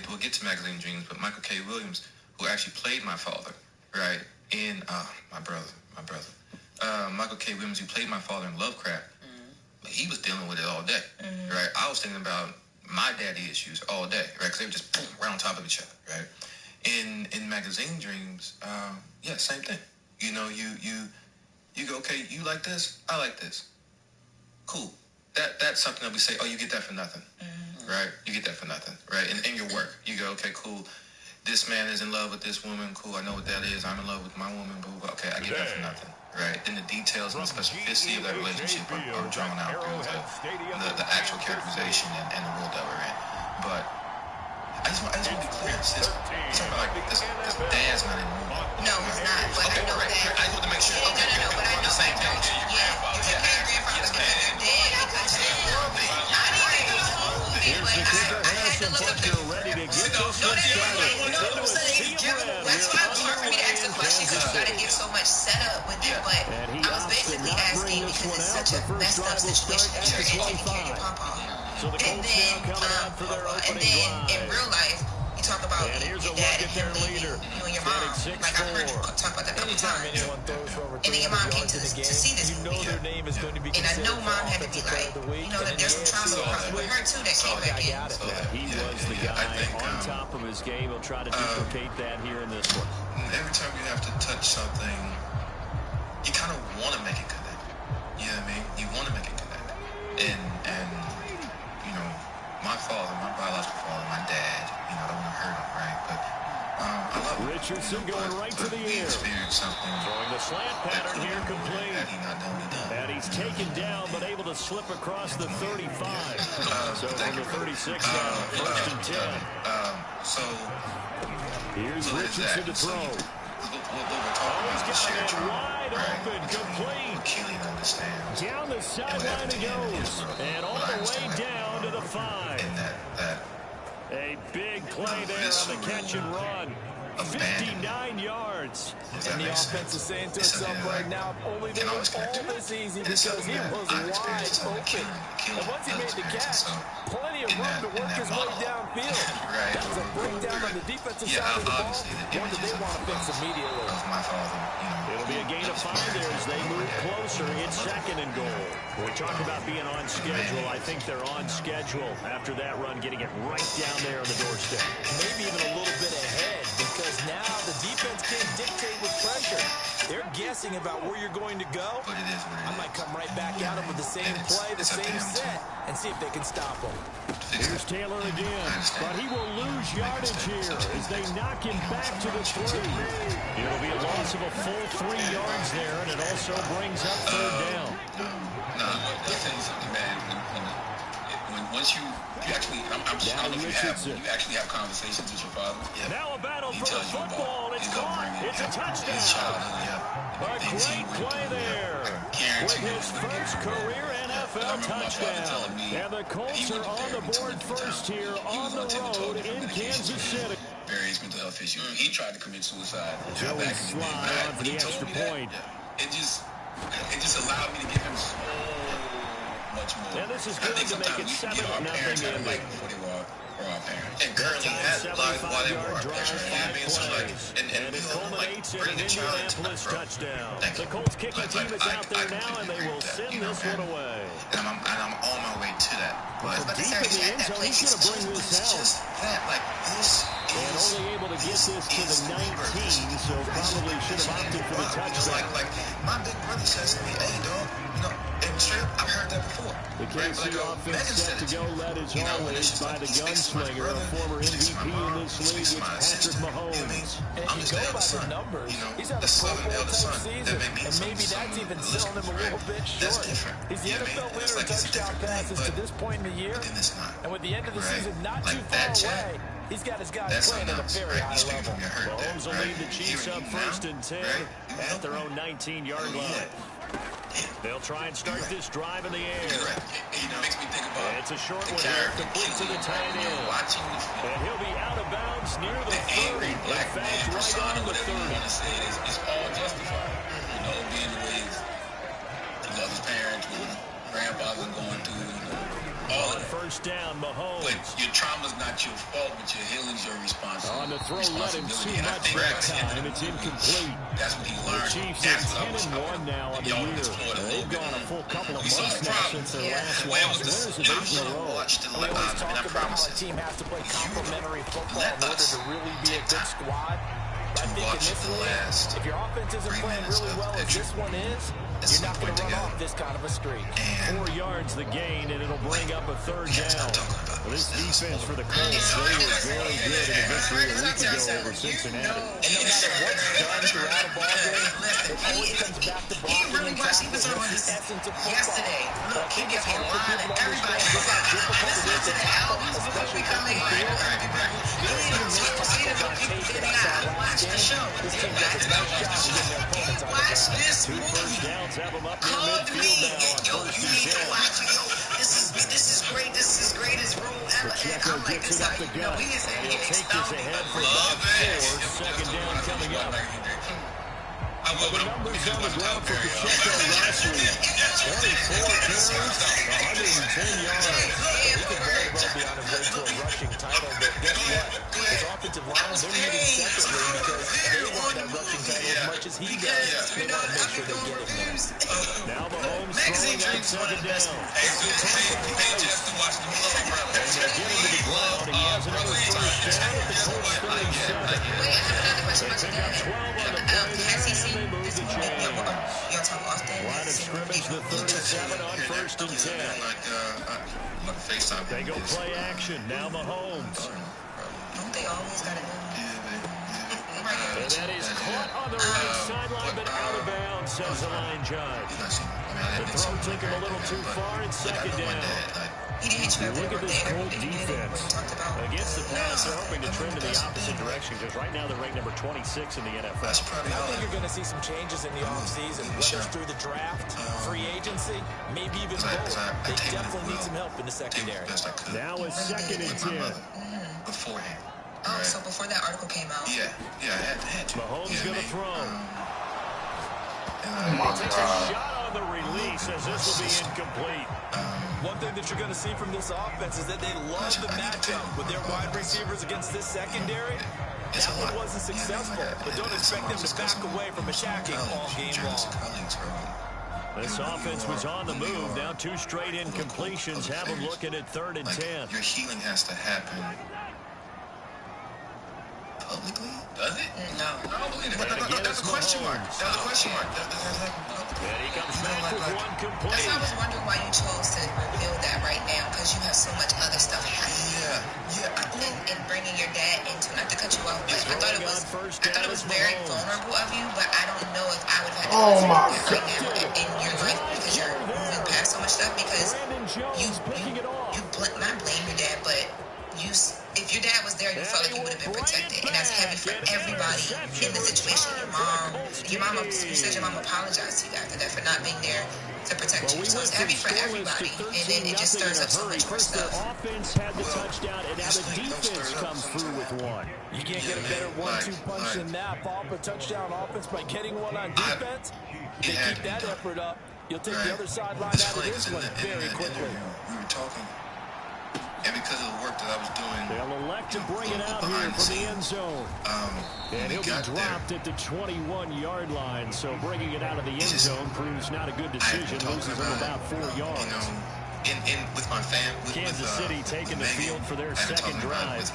we'll get to Magazine Dreams, but Michael K. Williams, who actually played my father, right, in my brother. Michael K. Williams, who played my father in Lovecraft, he was dealing with it all day, right? I was thinking about my daddy issues all day, right? Because they were just boom, right on top of each other, right? In Magazine Dreams, yeah, same thing. You know, you go, okay, you like this, I like this, cool. That's something that we say, oh, you get that for nothing, right? You get that for nothing, right? In your work, you go, okay, cool. This man is in love with this woman, cool. I know what that is. I'm in love with my woman, but okay, I get that for nothing, right? Then the details and the specificity of that relationship are drawn out through the actual characterization and the world that we're in. But I just want to be clear. It's about like this dad's not in the movie. No, he's not. But okay, I know right. that. I just want to make sure. Okay, no, but I know the same that. page. Yeah, your grandfather because you're dead. Here's the kicker, Harrison Butker, ready to get this one started. That's why it's hard for me to ask the question because you got to give so much setup with it. But I was basically asking because it's such a messed up situation that you're in taking care of your papa. And then in real life, you talk about your dad and him leaving you and your mom. Like I heard you talk about that a couple times. And then your mom came to see this movie. And I know mom had to be like, you know, that there's some trauma probably with her too that came back in. He was the guy on top of his game. He'll try to duplicate that here in this one. Every time you have to touch something, you kind of want to make it connect. You know what I mean? You want to make it connect. And you know, my father, my biological father, my dad, you know, I don't want to hurt him, right? But I love him. Richardson going right to the air. Experienced something. Throwing the slant pattern here complete. And he's taken down, but able to slip across the 35. So from the 36 down, first and 10. So here's Richardson to throw. He's got it wide open, complete. Down the sideline he goes. And all the way down to the 5. A big play there on the catch and run. 59 yards. And the offense is saying to itself right now, only they were all this easy because he was wide open. And once he made the catch, plenty of room to work his way downfield. That was a breakdown on the defensive side of the ball, one that they want to fix immediately. It'll be a gain of 5 there as they move closer. It's second and goal. We talk about being on schedule. I think they're on schedule after that run, getting it right down there on the doorstep. Maybe even a little bit ahead because now the defense can't dictate with pressure. They're guessing about where you're going to go. I might come right back at them with the same play, the same set, and see if they can stop them. Here's Taylor again, but he will lose yardage here as they knock him back to the 3. It'll be a loss of a full 3 yards there, and it also brings up third down. I'll tell you something, man. Once you actually, you actually have conversations with your father. Yeah. Now a battle for the football. It's caught. It's a touchdown. A great play there with his first career NFL touchdown. And the Colts are on the board first here on the road in Kansas City. Various mental health issues. He tried to commit suicide. Joey Sly on for the extra point. It just allowed me to give him so much more. And this is going to make it 7-0 in like before they were our parents. And currently had life while they were our parents. You know what I mean? So like, and it culminates in an Indianapolis touchdown. The Colts kicking team is out there now, and they will send this one away. And I'm on my way to that. But deep in the end zone, he's going to bring this out. Just that, like this. And only able to get this to the 19, so probably should have opted for the touchdown. Like my big brother says to me, hey, dog, you know, and straight up, I've heard that before. The KC offense set to go, led as always by the gunslinger, a former MVP in this league, it's Patrick Mahomes. And you go by the numbers, he's had a Pro Bowl type season, and maybe that's even selling him a little bit short. He's the NFL leader in touchdown passes to this point in the year, and with the end of the season not too far away, he's got his guys playing at a very high level. Mahomes will lead the Chiefs up first and 10 at their own 19-yard line. They'll try and start this drive in the air. It's a short one here, complete to the tight end. And he'll be out of bounds near the 30. In fact, right on the 30. It's all justified. You know, being the ways he loves his parents, what grandfather's going through, all of it. first down. Mahomes. But your trauma's not your fault, but your healing's your responsibility. On the throw, let him too much that time. It's incomplete. That's what he learned. The Chiefs are 10-1 now on the year. They've gone a full couple of months now since their last loss. Winners of 8 in a row. We always talk about how a team has to play complementary football in order to really be a good squad. I think in this league, if your offense isn't playing really well as this one is, you're not going to run off this kind of a streak. 4 yards the gain, and it'll bring up a third down. Well, this defense for the Colts, they were very good in the victory a week ago over Cincinnati. And no matter what's done throughout a ball game, it always comes back to blocking and tackling. That's the essence of football. Yesterday, look, he gets a line and everybody was like, listen to the albums before we come in here. You didn't even see the people getting out. Watch the show. Watch this movie. 2 first downs have them up near Hug me. midfield now on Yo, first you and need to 10. watch it. Yo, this is great. This is greatest role ever. And I'm like, this how you know he is And he'll take this expounding. ahead for about 4. Second down coming up. The numbers on the ground for Pacheco last week. 24 carries, 110 yards. He could very well be on his way to a rushing title, but guess what? His offensive line, they're needing separately because they want that rushing title as much as he does. They want to make sure they get it there. Now Mahomes throwing on second down. And they get him to the ground. He has another first down at the Colts 37. Wait, I have another question. They pick up 12 on the play, Has he and seen they move the chains. y'all talk often? Line of scrimmage, the 37 on first and 10. They go play action. Now Mahomes. Don't they always gotta do? And that is caught on the right sideline, but out of bounds, says the line judge. The throw took him a little too far. It's second down. He didn't hit you every Look at this day, Colt everything you did, defense. we talked about. Against the pass, they're hoping to trend in the opposite direction because right now they're ranked number 26 in the NFL. I think you're going to see some changes in the offseason, whether it's through the draft, free agency, maybe even both. They definitely need some help in the secondary. Now a second and 10. Beforehand. Oh, so before that article came out. Yeah, I had to. Mahomes going to throw. Takes a shot on the release as this will be incomplete. One thing that you're going to see from this offense is that they love the matchup with their wide receivers against this secondary. That one wasn't successful, but don't expect them to back away from attacking all game long. This offense was on the move. Now 2 straight incompletions have them looking at 3rd and 10. Your healing has to happen publicly? Does it? No. I don't believe it. That's a question mark. That's a question mark. That has happened publicly. And he comes back with 1 complete. That's why I was wondering why you chose to reveal that right now, because you have so much other stuff happening. Yeah. And bringing your dad into, not to cut you off, but I thought it was very vulnerable of you, but I don't know if I would have had to consider that right now in your life because you're moving past so much stuff because not blame your dad, but if your dad was there, you felt like you would have been protected, and that's heavy for everybody in the situation. Your mom, you said your mom apologized to you after that for not being there to protect you. So it's heavy for everybody, and then it just stirs up so much more stuff. The offense had the touchdown, and now the defense comes through with 1. You can't get a better 1-2 punch than that. Fall up a touchdown offense by getting one on defense. They keep that effort up. You'll take the other sideline out of this one very quickly. We were talking. And because of the work that I was doing, they'll elect to bring it out here from the end zone. And he'll be dropped at the 21-yard line, so bringing it out of the end zone proves not a good decision. Loses him about 4 yards. With my family, Kansas City taking the field for their second drive.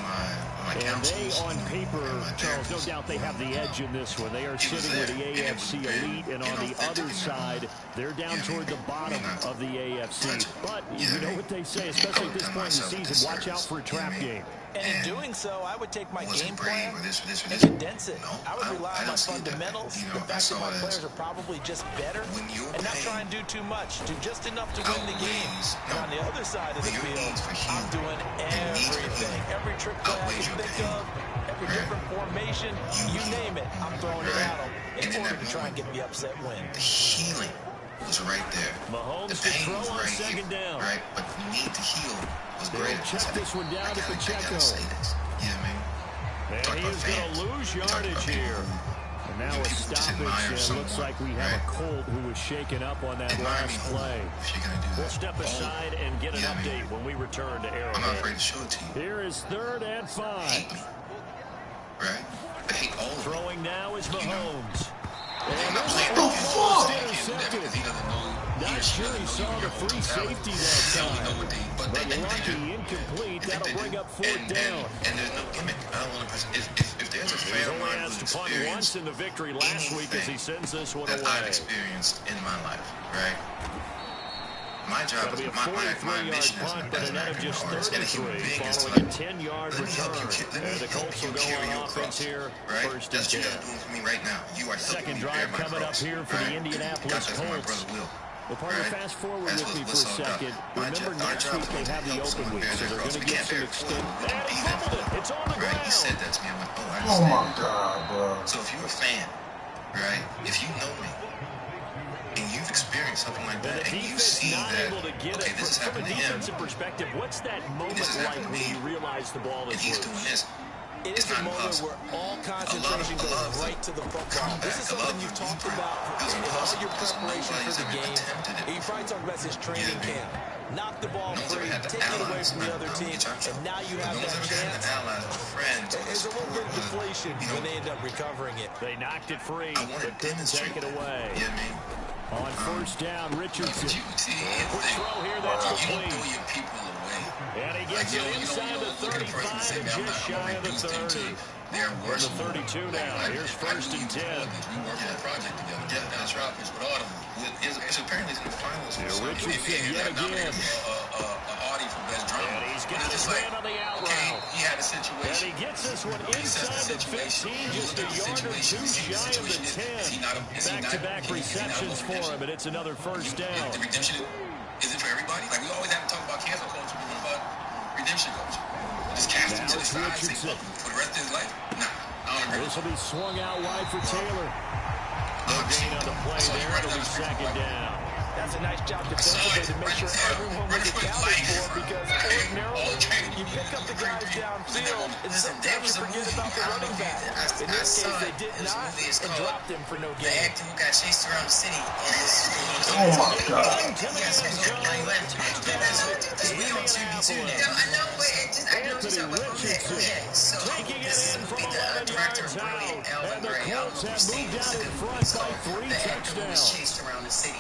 And they, on paper, Charles, no doubt they have the edge in this one. They are sitting with the AFC elite, and on the other side, they're down toward the bottom of the AFC. But you know what they say, especially at this point in the season, watch out for a trap game. And in doing so, I would take my game plan and condense it. I would rely on my fundamentals, the fact that my players are probably just better, and not try and do too much, do just enough to win the game. And on the other side of the field, I'm doing everything. Every trick that I can think of, every different formation, you name it, I'm throwing it at them in order to try and get the upset win. The healing was right there. Mahomes to throw on second down. Right, but the need to heal was great. Check this one down to Pacheco. Yeah, man. And he is going to lose yardage here. And now a stoppage. Looks like we have a Colt who was shaken up on that last play. We'll step aside and get an update when we return to Arrowhead. I'm not afraid to show it to you. Here is 3rd and 5. Right? I hate all of it. Throwing now is Mahomes. And I'm playing the fuck? Not sure he saw the free safety that time. But lucky, incomplete. That'll bring up 4th down. And there's no gimmick. I don't want to. If there's a fan of mine who's experienced once in the victory last week as he sends this one away. I've experienced in my life, right? My job is my mission as an African artist and a human being is to like, 10-yard return. The Colts will go on offense here. Right? First and That's what you're doing for me right now. You are second drive coming up here for the Indianapolis Colts. Well, partner, fast forward with me for a second. Remember, next week they have the open week, so they're going to get some extended. And he fumbled it. It's on the ground. He said that to me. I went, oh, I understand. Oh, my God, bro. So if you're a fan, right, if you know me, and you've experienced something like that, and you see that, okay, this is happening to him. From a defensive perspective, what's that moment like when you realize the ball is loose? He's doing this. It is a moment where all concentration goes right to the football. This is something you've talked about in all your preparation for the game. You probably talked about this training camp. Knock the ball free, take it away from the other team, and now you have that chance. There's a little bit of deflation when they end up recovering it. They knocked it free, but couldn't take it away. On first down, Richardson. Quick throw here, that's complete. And he gets it inside the 35 and just shy of the 30. We're in the 32 now. Here's first and 10. We worked on a project together. Yeah, that's right. It's apparently in the finals. Richardson yet again. Audi for best drama. And he's got his man on the out route. He had a situation. And he gets this one inside the 15, just a yard or two shy of the 10. Back-to-back receptions for him, and it's another first down. The redemption is it for everybody? Like, we always have to talk about cancel culture, but what about redemption culture? Just cast him to the side and say, fuck him for the rest of his life? Nah, I don't agree. This will be swung out wide for Taylor. No gain on the play there. It'll be second down. That's a nice job defensively to make sure everyone was accounted for, because ordinarily you pick up the guys downfield and sometimes you forget about the running back. In this case, they did not and dropped him for no gain. The actor who got chased around the city. Oh, my God. Yes, we on TV2 now. I know, but I know what you're talking about. Okay, so this will be the director of Brilliant, Alvin Gray. I don't know who's saying this is good. So the actor who was chased around the city.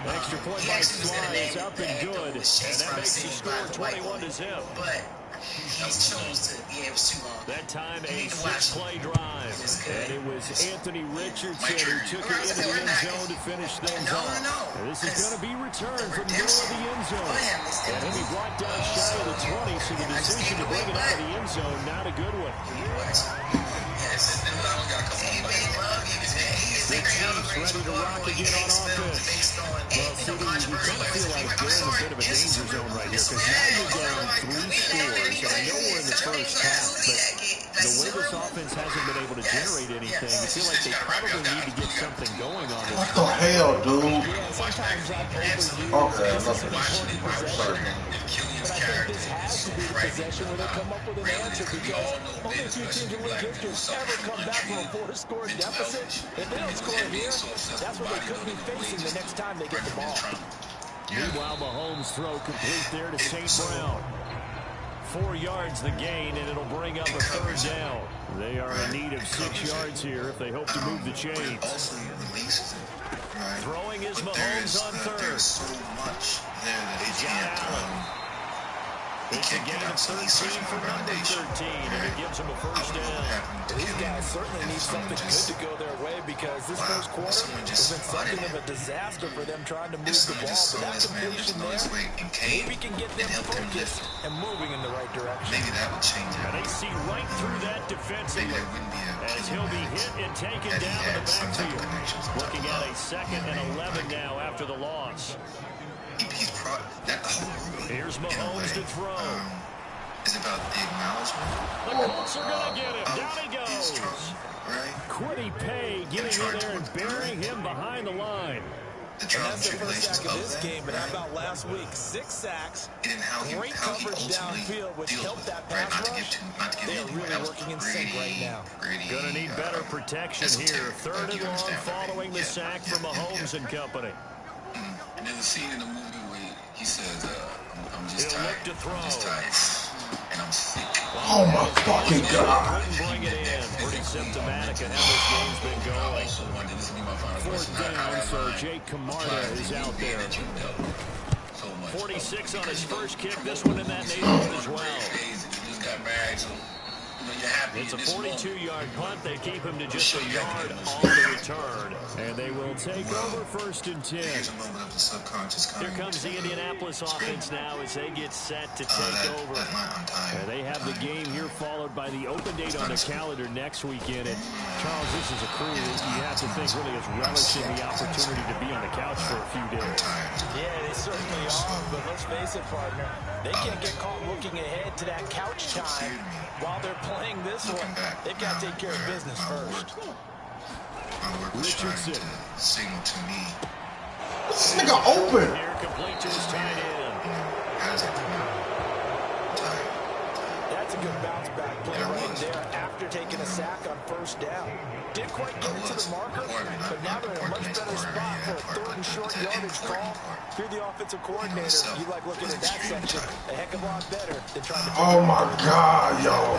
Extra point by Sly is up and good, and that makes the score 21-0. But he chose to, yeah, it was too long. That time a 6-play drive, and it was Anthony Richardson who took it into the end zone to finish things off. And this is going to be returned from the middle of the end zone, and he'll be brought down shy of the 20, so the decision to bring it out of the end zone, not a good one. The Chiefs ready to rock again on offense. Well, CD, you kind of feel like they're in a bit of a danger zone right here, because now you're down 3 scores, and I know we're in the first half, but the way this offense hasn't been able to generate anything, I feel like they probably need to get something going on this. What the hell, dude? Yeah, sometimes I overuse Okay, this important possession. But I think this has to be the possession where they come up with an answer, because only 2 teams in league history ever come back from a 4-score deficit. If they don't score here, that's what they could be facing the next time they get the ball. Meanwhile, Mahomes' throw complete there to St. Brown. 4 yards the gain, and it'll bring up a 3rd down. They are in need of 6 yards here if they hope to move the chains. Throwing is Mahomes on 3rd. There's so much there that he can't. It's a gain of 13 for number 13, and it gives him a first down. These guys certainly need something good to go their way, because this first quarter has been something of a disaster for them trying to move the ball. But that completion there, maybe can get them focused and moving in the right direction. Maybe that would change it. And they see right through that defensively as he'll be hit and taken down in the backfield. Looking at a 2nd and 11 now after the loss. Here's Mahomes to throw. Is about the acknowledgement. The Colts are going to get him. Down he goes. Right? Quiddy Pay getting in there and burying him behind the line. the trials and that's the first tribulations sack of this that, game, but how about last week? 6 sacks, and great coverage downfield, which helped that pass rush. They are really working in sync right now. Gonna need better protection here. 3rd and long following the sack from Mahomes and company. And there's a scene in the movie where he says, I'm just He'll tired. look to throw. I'm just tired. And I'm sick. Oh my fucking God. Couldn't bring it in. Pretty symptomatic of how this game's been going. I also wonder, this will be my final 4th question. down, so Jake Camarda is out there. So much. 46 on his first kick. This one in that neighborhood as well. You just got married, so you're happy. It's a 42-yard punt. They keep him to just a yard on the return. And they will take over 1st and 10. Here's a moment of the subconscious Here comes the Indianapolis offense now as they get set to take over. And they have the game here followed by the open date on the calendar next weekend. And Charles, this is a crew that you have to think really is relishing the opportunity to be on the couch for a few days. Yeah, they certainly are, but let's face it, partner. They can't get caught looking ahead to that couch time while they're playing this one. They've got to take care of business first. My work was trying to signal to me. This nigga open. Here, complete to his tight end. That's a good bounce back play right there after taking a sack on 1st down. Didn't quite get it to the marker, but now they're in a much better spot for a 3rd and short yardage call. If you're the offensive coordinator, you like looking at that section a heck of a lot better than trying to... Oh my God, yo.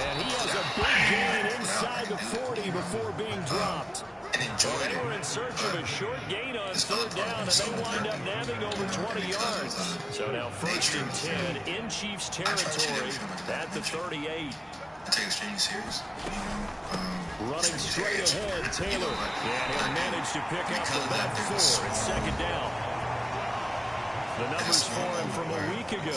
And he has a big gain inside the 40 before being dropped. They were in search of a short gain on 3rd down, and they wind up nabbing over 20 yards. So now 1st and 10 in Chiefs territory at the 38. I take extremely serious. Running straight ahead, Taylor. And he'll manage to pick up the left 4. It's 2nd down. The numbers for him from a week ago.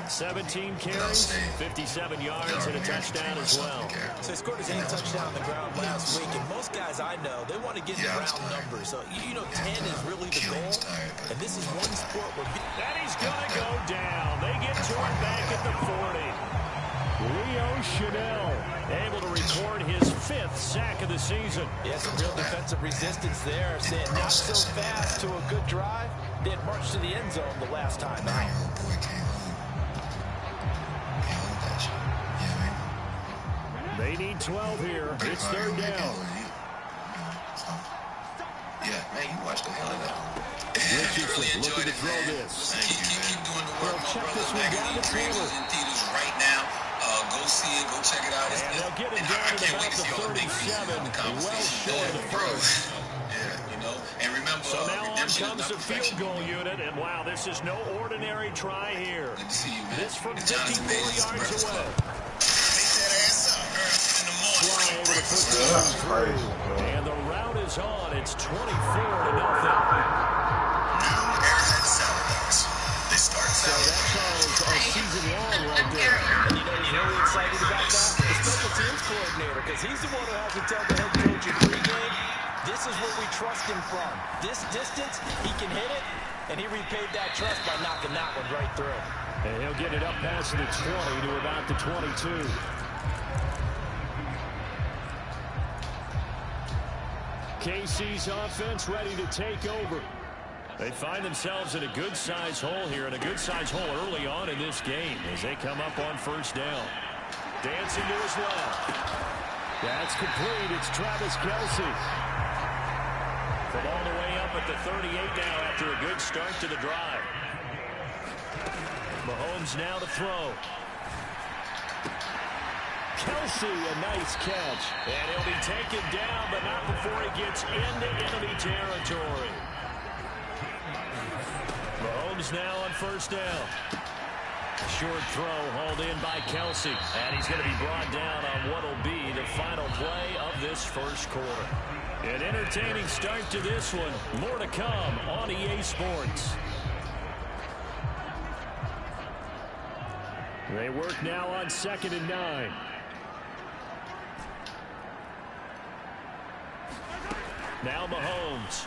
17 carries, 57 yards, and a touchdown as well. So he scored his 8th touchdown on the ground last week, and most guys I know, they want to get the round numbers. So, 10 is really the goal, and this is one sport where... And he's going to go down. They get to him back at the 40. Leo Chanel able to record his 5th sack of the season. Yeah, some real defensive resistance there. Saying not so fast to a good drive. Did march to the end zone the last time out. They need 12 here. It's 3rd down. Yeah, man, you watch the hell of that. Richardson looking to throw this. Keep doing the work, Check my this brother. one down to Taylor. In theaters right now. Go see it. Go check it out. And they'll get it down at about the 37. Well short of the 1st. And remember, so now on comes the field goal unit, and wow, this is no ordinary try here. Good to see you, man. This from 54 yards away. That's crazy, bro. And the route is on. It's 24-0. So that's a season long right there. And you know he's really excited about that? The special teams coordinator, because he's the one who has to tell the head coach in pregame, this is where we trust him from. This distance, he can hit it, and he repaid that trust by knocking that one right through. And he'll get it up past the 20 to about the 22. KC's offense ready to take over. They find themselves in a good-sized hole here, and a good-sized hole early on in this game as they come up on 1st down. Dancing to his left. That's complete. It's Travis Kelce. From all the way up at the 38 now after a good start to the drive. Mahomes now to throw. Kelce, a nice catch. And he'll be taken down, but not before he gets into enemy territory. Mahomes now on 1st down. Short throw hauled in by Kelce. And he's going to be brought down on what will be the final play of this 1st quarter. An entertaining start to this one. More to come on EA Sports. They work now on 2nd and 9. Now Mahomes.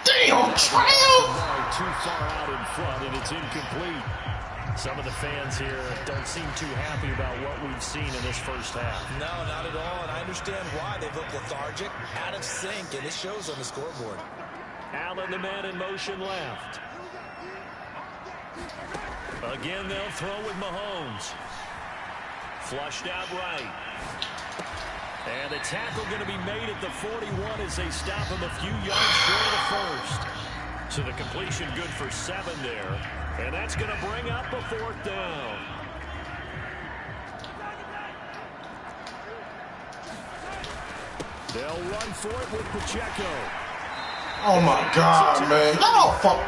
Damn, triumph! Too far out in front, and it's incomplete. Some of the fans here don't seem too happy about what we've seen in this first half. No, not at all, and I understand why. They look lethargic, out of sync, and it shows on the scoreboard. Allen, the man in motion left. Again, they'll throw with Mahomes. Flushed out right. And the tackle going to be made at the 41 as they stop him a few yards short of the first. So the completion good for 7 there. And that's going to bring up a 4th down. They'll run for it with Pacheco. Oh my God, man. Y'all fuck.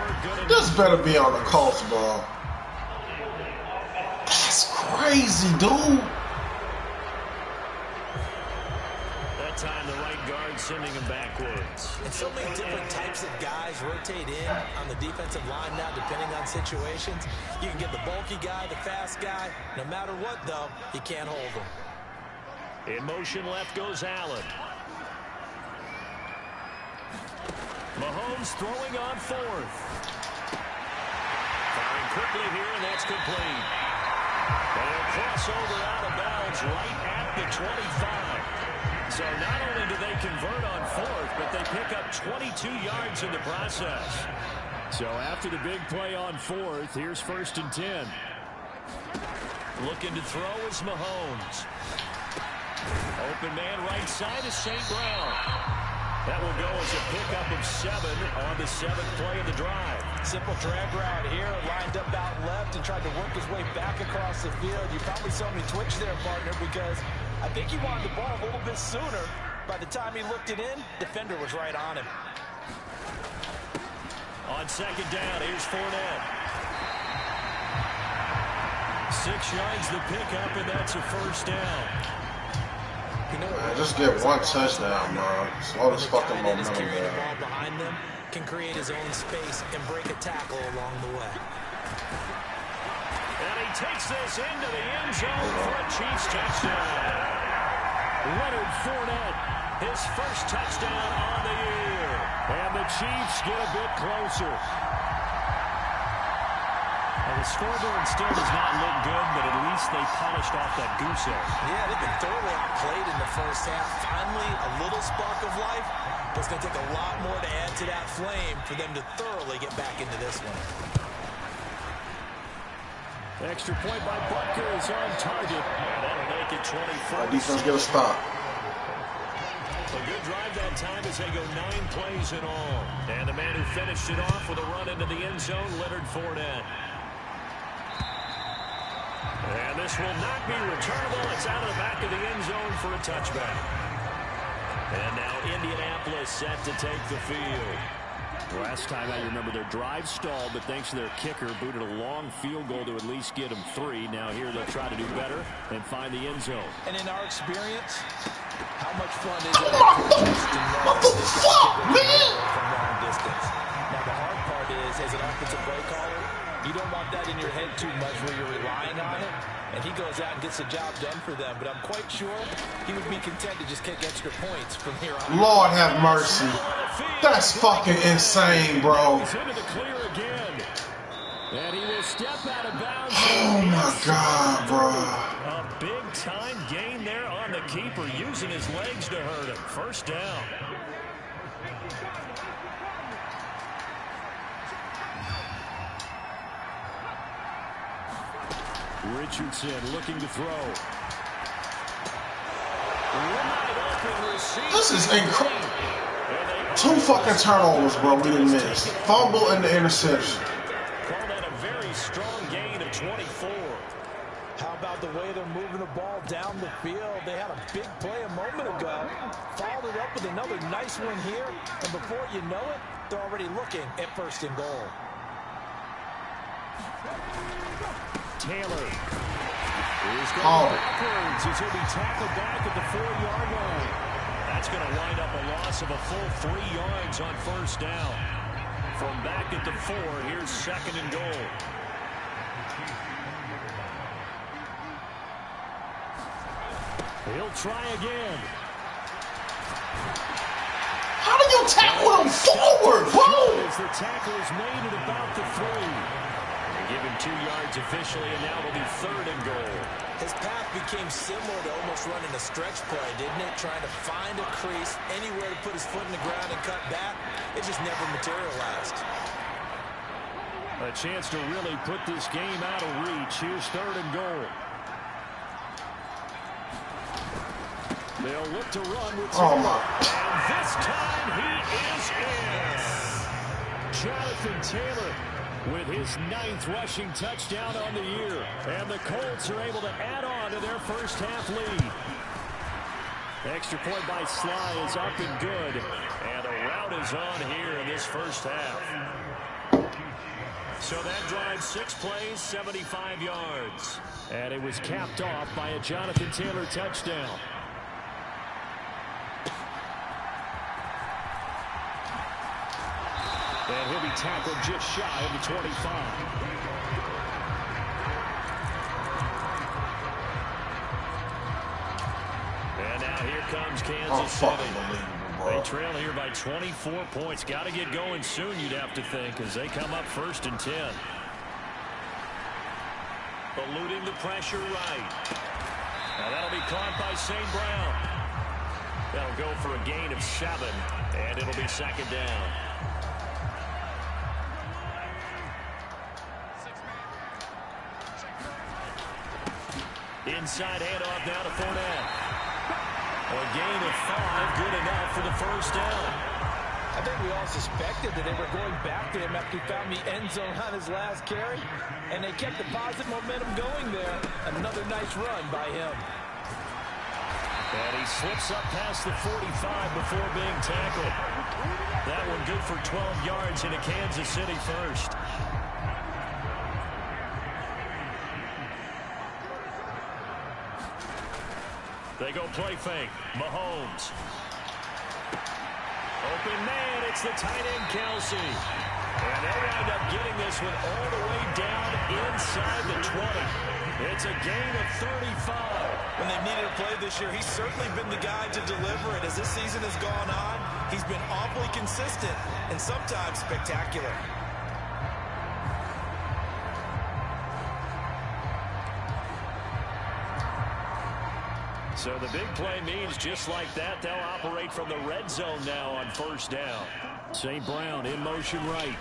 This better be on the Colts, bro. That's crazy, dude. That time the right guard sending him backwards. And so many different types of guys rotate in on the defensive line now, depending on situations. You can get the bulky guy, the fast guy. No matter what, though, you can't hold them. In motion left goes Allen. Mahomes throwing on 4th. Firing quickly here, and that's complete. They'll cross over out of bounds right at the 25. So not only do they convert on 4th, but they pick up 22 yards in the process. So after the big play on 4th, here's 1st and 10. Looking to throw is Mahomes. Open man right side is St. Brown. That will go as a pickup of 7 on the 7th play of the drive. Simple drag route here, lined up out left and tried to work his way back across the field. You probably saw me twitch there, partner, because I think he wanted the ball a little bit sooner. By the time he looked it in, defender was right on him. On 2nd down, here's Fournette. 6 yards the pickup, and that's a 1st down. Man, just get 1 touchdown, man. Slow this fucking momentum down. The down. ball behind them can create his own space and break a tackle along the way. And he takes this into the end zone for a Chiefs touchdown. Leonard Fournette, his first touchdown on the year. And the Chiefs get a bit closer. The scoreboard still does not look good, but at least they polished off that goose egg. Yeah, they've been thoroughly outplayed in the first half. Finally, a little spark of life, but it's going to take a lot more to add to that flame for them to thoroughly get back into this one. Extra point by Butker is on target. That'll make it 24. Defense get a stop. A good drive that time as they go 9 plays in all. And the man who finished it off with a run into the end zone, Leonard Fournette. And this will not be returnable. It's out of the back of the end zone for a touchback. And now Indianapolis set to take the field. Last time I remember their drive stalled, but thanks to their kicker, booted a long field goal to at least get them 3. Now here they'll try to do better and find the end zone. And in our experience, how much fun is it? What the fuck, man? From long distance. Now the hard part is, as an offensive play caller, you don't want that in your head too much where you're relying on it. And he goes out and gets the job done for them. But I'm quite sure he would be content to just kick extra points from here on. Lord have mercy. That's fucking insane, bro. He's into the clear again. And he will step out of bounds. Oh my God, bro. A big time gain there on the keeper, using his legs to hurt him. 1st down. Richardson looking to throw. This is incredible. 2 fucking turnovers, bro, we didn't miss. Fumble and the interception. Call that a very strong gain of 24. How about the way they're moving the ball down the field? They had a big play a moment ago. Followed it up with another nice one here. And before you know it, they're already looking at 1st and goal. Taylor is going backwards as he'll be tackled back at the 4-yard line. That's going to wind up a loss of a full 3 yards on 1st down. From back at the 4, here's 2nd and goal. He'll try again. How do you tackle him forward, bro? As the tackle is made at about the 3. give him 2 yards officially, and now it'll be 3rd and goal. His path became similar to almost running a stretch play, didn't it? Trying to find a crease, anywhere to put his foot in the ground and cut back. It just never materialized. A chance to really put this game out of reach. Here's 3rd and goal. They'll look to run with Taylor. And this time he is in. Jonathan Taylor with his 9th rushing touchdown on the year. And the Colts are able to add on to their first half lead. Extra point by Sly is up and good. And a rout is on here in this first half. So that drive, 6 plays, 75 yards. And it was capped off by a Jonathan Taylor touchdown. And he'll be tackled just shy of the 25. And now here comes Kansas City. They trail here by 24 points. Got to get going soon, you'd have to think, as they come up 1st and 10. Eluding the pressure right. Now that'll be caught by St. Brown. That'll go for a gain of 7, and it'll be 2nd down. Inside handoff now to Fournette. A gain of 5, good enough for the 1st down. I think we all suspected that they were going back to him after he found the end zone on his last carry, and they kept the positive momentum going there. Another nice run by him. And he slips up past the 45 before being tackled. That one good for 12 yards into Kansas City first. They go play fake. Mahomes. Open man. It's the tight end, Kelsey. And they'll wind up getting this one all the way down inside the 20. It's a gain of 35. When they've needed a play this year, he's certainly been the guy to deliver it. As this season has gone on, he's been awfully consistent and sometimes spectacular. So the big play means just like that, they'll operate from the red zone now on 1st down. St. Brown in motion right.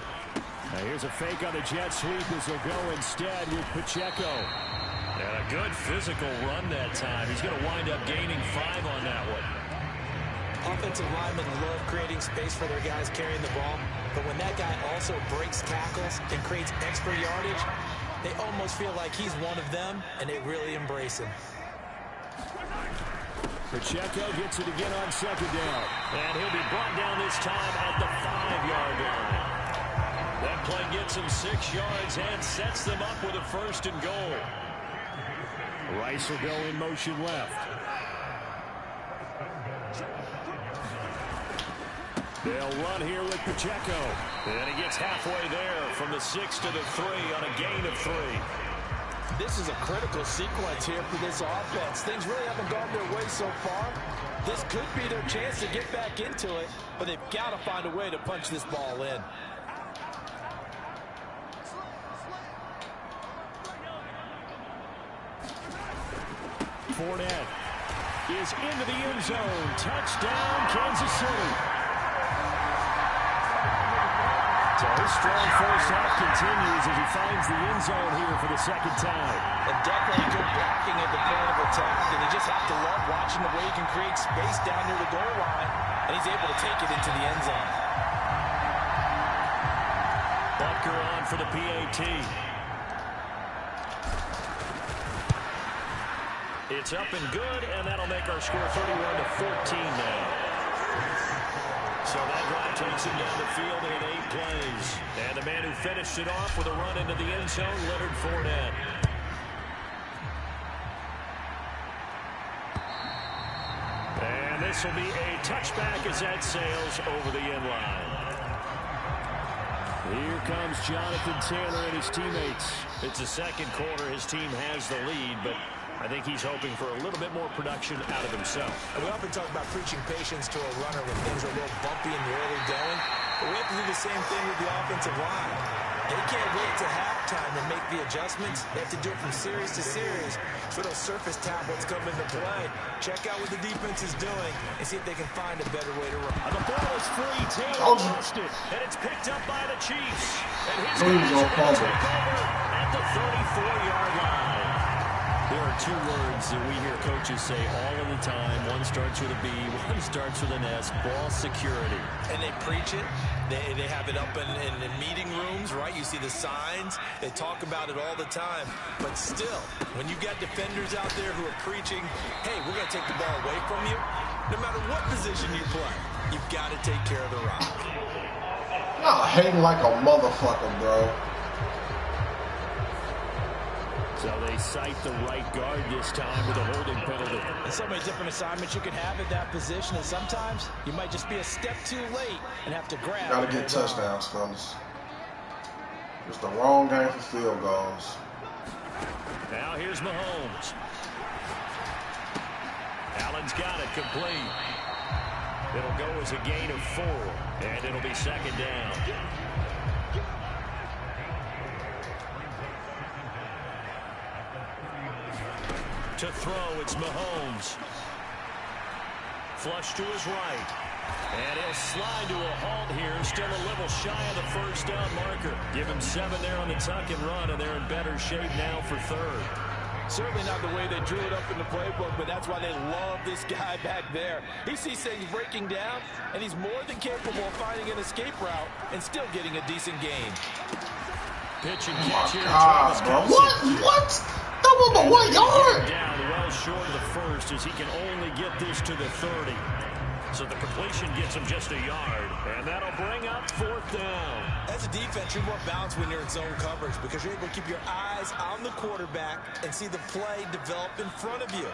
Now here's a fake on the jet sweep as he'll go instead with Pacheco. And a good physical run that time. He's going to wind up gaining 5 on that one. Offensive linemen love creating space for their guys carrying the ball. But when that guy also breaks tackles and creates extra yardage, they almost feel like he's one of them, and they really embrace him. Pacheco gets it again on 2nd down. And he'll be brought down this time at the 5-yard line. That play gets him 6 yards and sets them up with a 1st and goal. Rice will go in motion left. They'll run here with Pacheco. And he gets halfway there from the 6 to the 3 on a gain of 3. This is a critical sequence here for this offense. Things really haven't gone their way so far. This could be their chance to get back into it, but they've got to find a way to punch this ball in. Fournette is into the end zone. Touchdown, Kansas City. So his strong first half continues as he finds the end zone here for the 2nd time. And definitely good blocking at the point of attack. And you just have to love watching the way he can create space down near the goal line. And he's able to take it into the end zone. Butker on for the PAT. It's up and good, and that'll make our score 31-14 now. So that drive takes him down the field in 8 plays. And the man who finished it off with a run into the end zone, Leonard Fournette. And this will be a touchback as that sails over the end line. Here comes Jonathan Taylor and his teammates. It's the 2nd quarter. His team has the lead, but I think he's hoping for a little bit more production out of himself. And we often talk about preaching patience to a runner when things are a little bumpy in the early going. But we have to do the same thing with the offensive line. They can't wait to halftime to make the adjustments. They have to do it from series to series. So those surface tablets come into play. Check out what the defense is doing and see if they can find a better way to run. The ball is free. Taylor lost it, and it's picked up by the Chiefs. And his guys are going to take over at the 34-yard line. There are two words that we hear coaches say all of the time. One starts with a B, one starts with an S, ball security. And they preach it. They have it up in meeting rooms, right? You see the signs. They talk about it all the time. But still, when you got defenders out there who are preaching, hey, we're going to take the ball away from you, no matter what position you play, you've got to take care of the rock. Y'all hating like a motherfucker, bro. So they cite the right guard this time with a holding penalty. And so many different assignments you can have at that position, and sometimes you might just be a step too late and have to grab. Gotta get touchdowns, fellas. It's the wrong game for field goals. Now here's Mahomes. Allen's got it complete. It'll go as a gain of 4, and it'll be second down. To throw, it's Mahomes. Flush to his right. And he'll slide to a halt here. Still a little shy of the first down marker. Give him 7 there on the tuck and run, and they're in better shape now for third. Certainly not the way they drew it up in the playbook, but that's why they love this guy back there. He sees things breaking down, and he's more than capable of finding an escape route and still getting a decent gain. Pitch and catch here. What? That was the 1 yard. Down well short of the first as he can only get this to the 30. So the completion gets him just a yard, and that'll bring up 4th down. As a defense, you're more balanced when you're in zone coverage because you're able to keep your eyes on the quarterback and see the play develop in front of you.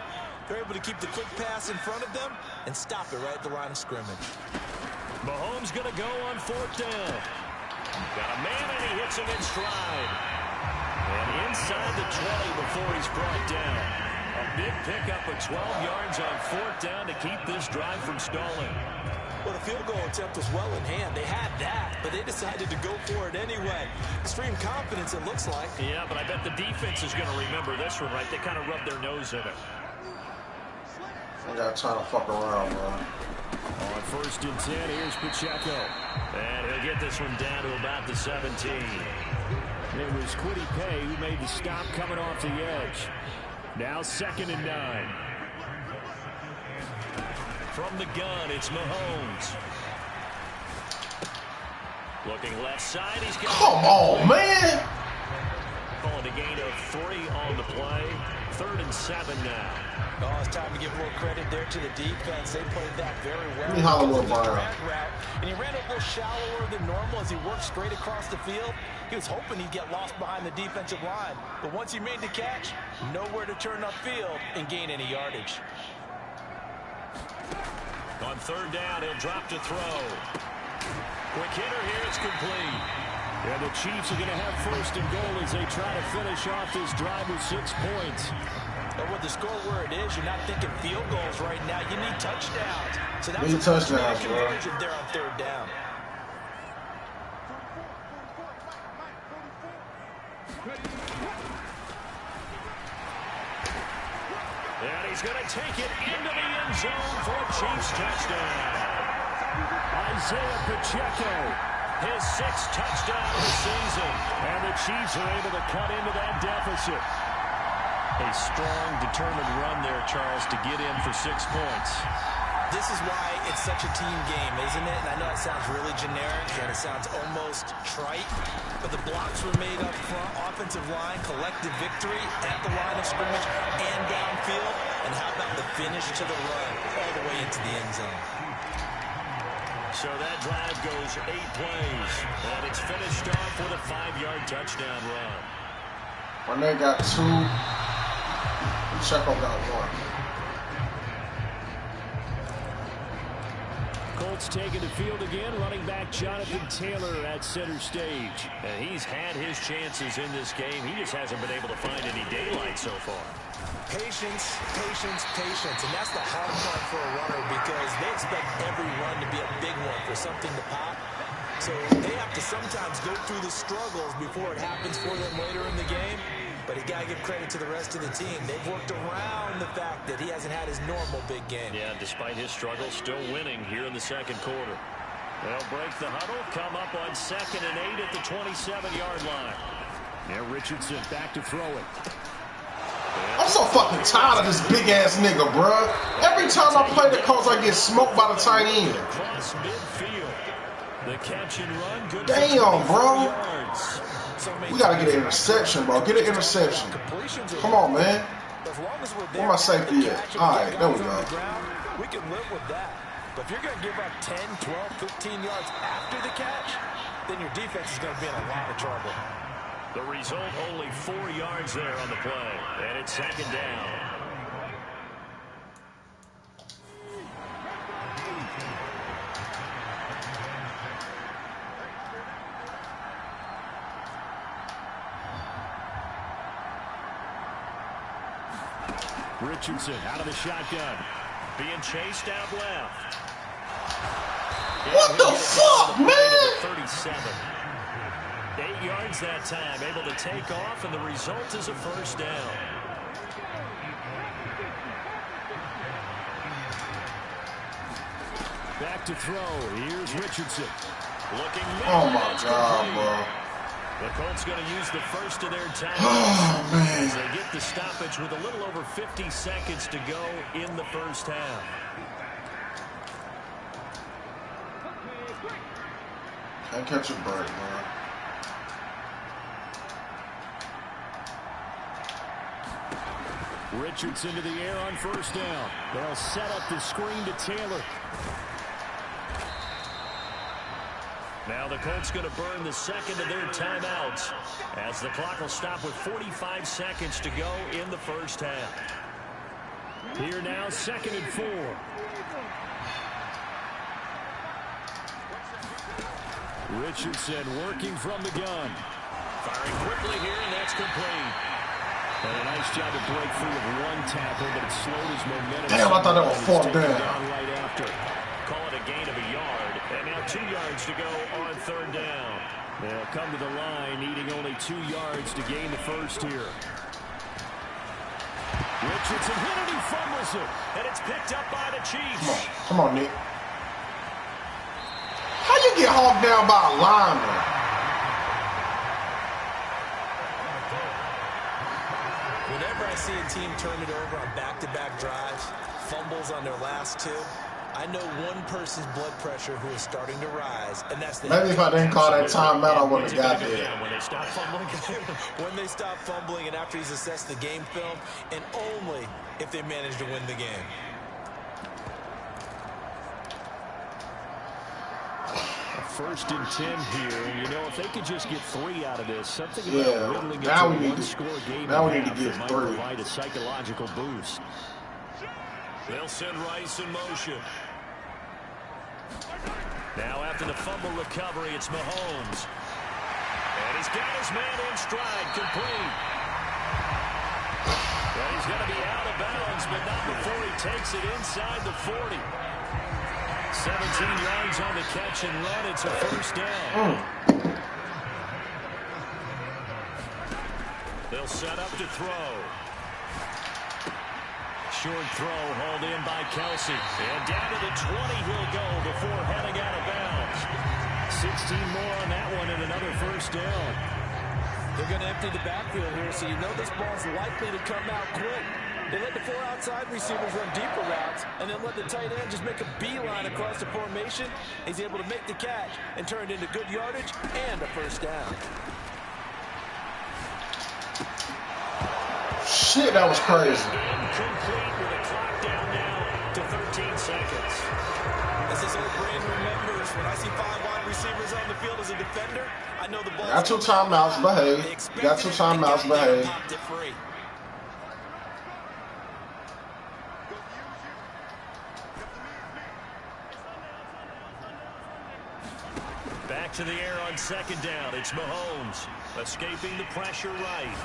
They're able to keep the quick pass in front of them and stop it right at the line of scrimmage. Mahomes going to go on 4th down. Got a man, and he hits him in stride. And inside the 20 before he's brought down. A big pickup of 12 yards on 4th down to keep this drive from stalling. Well, the field goal attempt was well in hand. They had that, but they decided to go for it anyway. Extreme confidence, it looks like. Yeah, but I bet the defense is going to remember this one, right? They kind of rubbed their nose in it. I got time to fuck around, bro. On 1st and 10, here's Pacheco. And he'll get this one down to about the 17. It was Kwity Paye who made the stop coming off the edge. Now 2nd and 9. From the gun, it's Mahomes. Looking left side, he's got... Come on, man! Calling a gain of 3 on the play. 3rd and 7 now. Oh, it's time to give more credit there to the defense. They played that very well. Let me holler with Byron. And he ran a little shallower than normal as he worked straight across the field. He was hoping he'd get lost behind the defensive line. But once he made the catch, nowhere to turn upfield and gain any yardage. On 3rd down, he'll drop to throw. Quick hitter here, it's complete. And the Chiefs are going to have 1st and goal as they try to finish off this drive with 6 points. But with the score where it is, you're not thinking field goals right now. You need touchdowns. So that's need touchdowns, bro. Conversion there on 3rd down. And he's going to take it into the end zone for a Chiefs touchdown. Isaiah Pacheco, his 6th touchdown of the season. And the Chiefs are able to cut into that deficit. A strong, determined run there, Charles, to get in for 6 points. This is why it's such a team game, isn't it? And I know it sounds really generic and it sounds almost trite, but the blocks were made up front, offensive line, collective victory at the line of scrimmage and downfield. And how about the finish to the run all the way into the end zone? So that drive goes 8 plays, and it's finished off with a 5-yard touchdown run. When they got 2, Pacheco got 1. Colts taking the field again. Running back Jonathan Taylor at center stage. And he's had his chances in this game. He just hasn't been able to find any daylight so far. Patience, patience, patience. And that's the hard part for a runner because they expect every run to be a big one for something to pop. So they have to sometimes go through the struggles before it happens for them later in the game. But you got to give credit to the rest of the team. They've worked around the fact that he hasn't had his normal big game. Yeah, despite his struggles, still winning here in the second quarter. They'll break the huddle, come up on 2nd and 8 at the 27-yard line. Now Richardson back to throw it. I'm so fucking tired of this big-ass nigga, bruh. Every time I play the Colts, I get smoked by the tight end. Across midfield. The catch and run, good. Damn, bro. We gotta get an interception, bro. Get an interception. Come on, man. Where my safety at? All right, there we go. We can live with that. But if you're going to give up 10, 12, 15 yards after the catch, then your defense is going to be in a lot of trouble. The result, only 4 yards there on the play. And it's 2nd down. Richardson out of the shotgun. Being chased out left. What the fuck, man? 37. 8 yards that time, able to take off, and the result is a first down. Back to throw. Here's Richardson. Looking. Oh my God, bro. The Colts going to use the first of their timeouts. Oh, man. As they get the stoppage with a little over 50 seconds to go in the first half. Can't catch a break, man. Richardson to the air on first down. They'll set up the screen to Taylor. Now the Colts going to burn the second of their timeouts as the clock will stop with 45 seconds to go in the first half. Here now, 2nd and 4. Richardson working from the gun. Firing quickly here, and that's complete. And a nice job to break free of one tackle, but it slowed his momentum. Damn, I thought that was 4th down. Right after. Call it a gain of a yard. And now 2 yards to go on 3rd down. They'll come to the line, needing only 2 yards to gain the first here. Richardson hit it, he fumbles it. And it's picked up by the Chiefs. Come on, Nick. How you get hauled down by a lineman? Whenever I see a team turn it over on back-to-back drives, fumbles on their last 2, I know one person's blood pressure who is starting to rise, and that's the... Maybe if I didn't call that timeout, I wouldn't have got there. When they stop fumbling. When they stop fumbling and after he's assessed the game film, and only if they manage to win the game. First and 10 here, and you know, if they could just get 3 out of this, something about whittling it to a one-score game, now we need to get might 3. provide a psychological boost. They'll send Rice in motion. Now after the fumble recovery, it's Mahomes. And he's got his man in stride, complete. Well, he's going to be out of bounds, but not before he takes it inside the 40. 17 yards on the catch and run. It's a first down. They'll set up to throw. Short throw hauled in by Kelsey. And down to the 20 he'll go before heading out of bounds. 16 more on that one and another first down. They're going to empty the backfield here, so you know this ball's likely to come out quick. They let the 4 outside receivers run deeper routes and then let the tight end just make a beeline across the formation. He's able to make the catch and turn it into good yardage and a first down. Shit, that was crazy. Incomplete with a clock down now to 13 seconds. As this old brain remembers, when I see 5 wide receivers on the field as a defender, I know the ball. Got 2 timeouts, behave. Got 2 timeouts, behave. Back to the air on second down. It's Mahomes escaping the pressure right.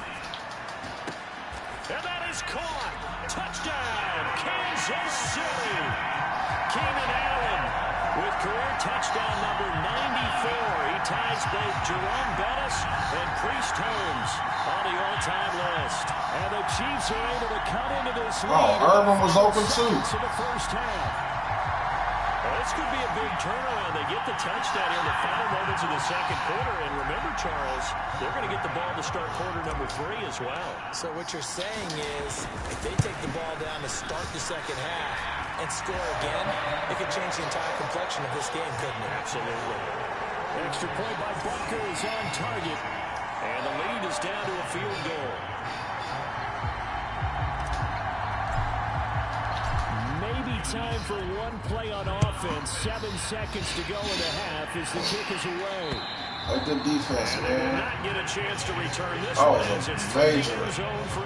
And that is caught. Touchdown, Kansas City. Keenan Allen with career touchdown number 94. He ties both Jerome Bettis and Priest Holmes on the all-time list. And the Chiefs are able to cut into this lead. Oh, Urban was open too. In the first half. Well, this could be a big turnaround. They get the touchdown in the final moments of the second quarter. And remember, Charles, they're going to get the ball to start quarter number 3 as well. So what you're saying is if they take the ball down to start the second half and score again, it could change the entire complexion of this game, couldn't it? Absolutely. Extra point by Butker is on target. And the lead is down to a field goal. Maybe time for one play on offense. 7 seconds to go in the half as the kick is away. A good defense, and man. Not get a chance to return this one. It's a major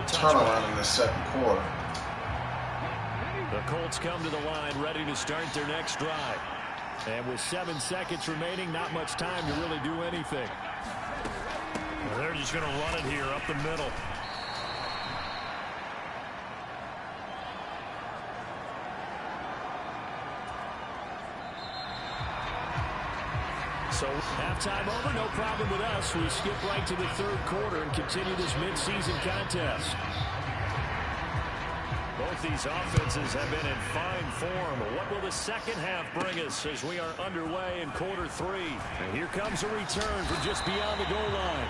turnaround in the second quarter. The Colts come to the line ready to start their next drive. And with 7 seconds remaining, not much time to really do anything. Well, they're just going to run it here up the middle. So halftime over, no problem with us. We skip right to the third quarter and continue this midseason contest. Both these offenses have been in fine form. What will the second half bring us as we are underway in quarter 3? And here comes a return from just beyond the goal line.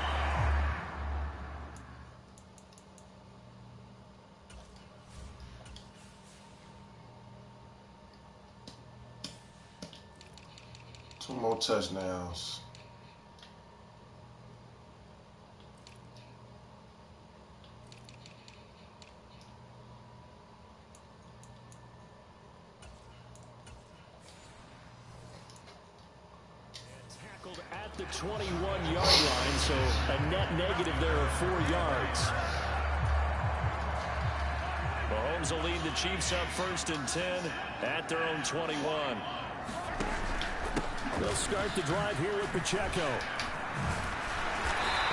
Two more touchdowns. Tackled at the 21-yard line, so a net negative there of 4 yards. Mahomes will lead the Chiefs up 1st and 10 at their own 21. They'll start the drive here with Pacheco.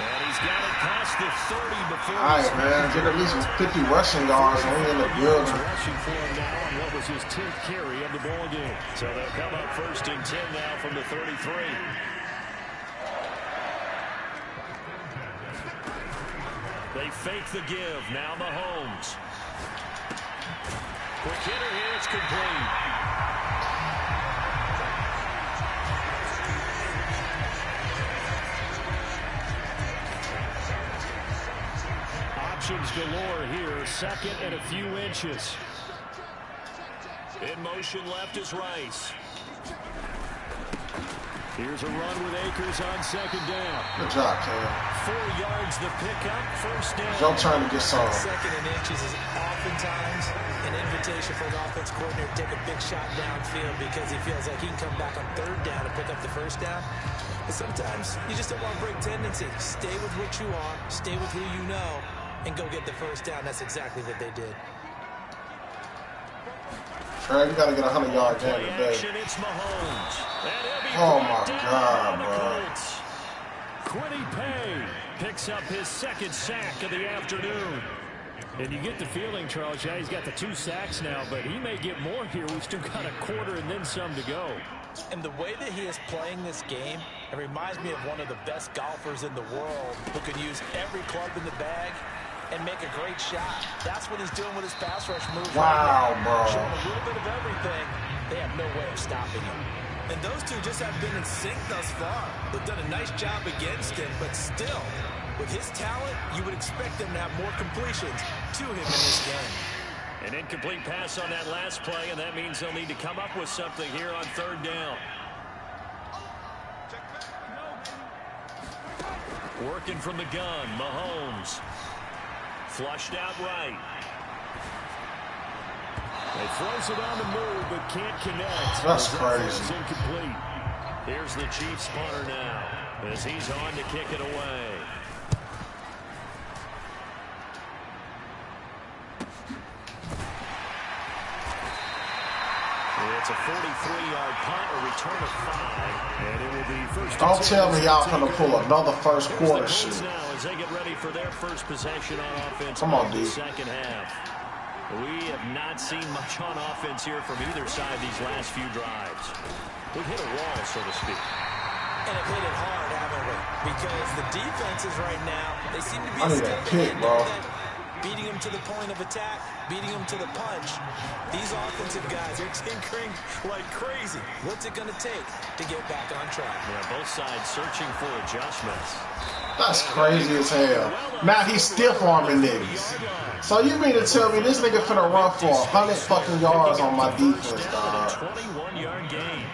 And he's got it past the 30 before. All right, man. Get at least 50 rushing yards when we're in the building. Rushing for him now on what was his 10th carry of the ball game. So they'll come up 1st and 10 now from the 33. They fake the give. Now Mahomes. Quick hitter here. It's complete. Options galore here. 2nd and a few inches. In motion left is Rice. Here's a run with Akers on 2nd down. Good job, Cam. 4 yards the pickup. 1st down. Don't try to get some. 2nd and inches is oftentimes an invitation for an offense coordinator to take a big shot downfield because he feels like he can come back on 3rd down and pick up the 1st down. But sometimes you just don't want to break tendency. Stay with what you are. Stay with who you know. And go get the 1st down. That's exactly what they did. Trey, you got to get a 100-yard game today. Oh, my God, bro. Quiddy Pay picks up his 2nd sack of the afternoon. And you get the feeling, Charles, yeah, he's got the 2 sacks now, but he may get more here. We've still got a quarter and then some to go. And the way that he is playing this game, it reminds me of one of the best golfers in the world who can use every club in the bag and make a great shot. That's what he's doing with his pass rush move. Wow, bro. Showing a little bit of everything. They have no way of stopping him. And those two just have been in sync thus far. They've done a nice job against him, but still, with his talent, you would expect them to have more completions to him in this game. An incomplete pass on that last play, and that means they'll need to come up with something here on 3rd down. Working from the gun, Mahomes. Flushed out right. They throws it on the move, but can't connect. That's crazy. Incomplete. Here's the Chiefs punter now as he's on to kick it away. It's a 43-yard punt, a return of 5, and it will be first. Don't tell me y'all gonna pull another first quarter shit. Now as they get ready for their first possession on offense. Come on, dude. Second half. We have not seen much on offense here from either side these last few drives. We've hit a wall, so to speak. And have hit it hard, haven't we? Because the defenses right now, they seem to be beating them to the point of attack, beating them to the punch. These offensive guys are tinkering like crazy. What's it going to take to get back on track? Yeah, both sides searching for adjustments. That's crazy as hell. Now he's stiff-arming niggas. So you mean to tell me this nigga finna run for 100 fucking yards on my defense, dog? 21-yard gain.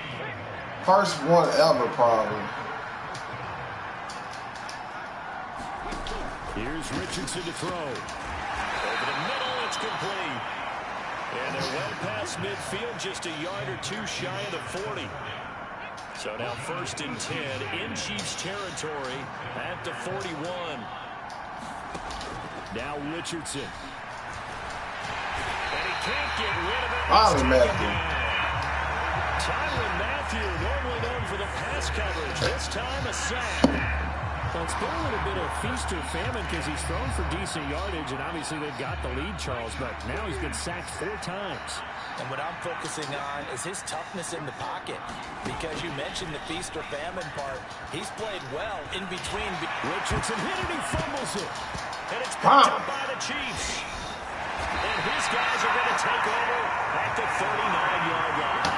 First one ever, probably. Here's Richardson to throw. Over the middle, it's complete. And they're well past midfield, just a yard or two shy of the 40. So now 1st and 10 in Chiefs territory at the 41. Now Richardson. And he can't get rid of it. Tyrann Mathieu, normally known for the pass coverage. This time a sack. Well, it's been a little bit of feast or famine because he's thrown for decent yardage, and obviously they've got the lead, Charles, but now he's been sacked 4 times. And what I'm focusing on is his toughness in the pocket, because you mentioned the feast or famine part. He's played well in between. Richardson hit it, he fumbles it. And it's picked up by the Chiefs. And his guys are going to take over at the 39-yard line.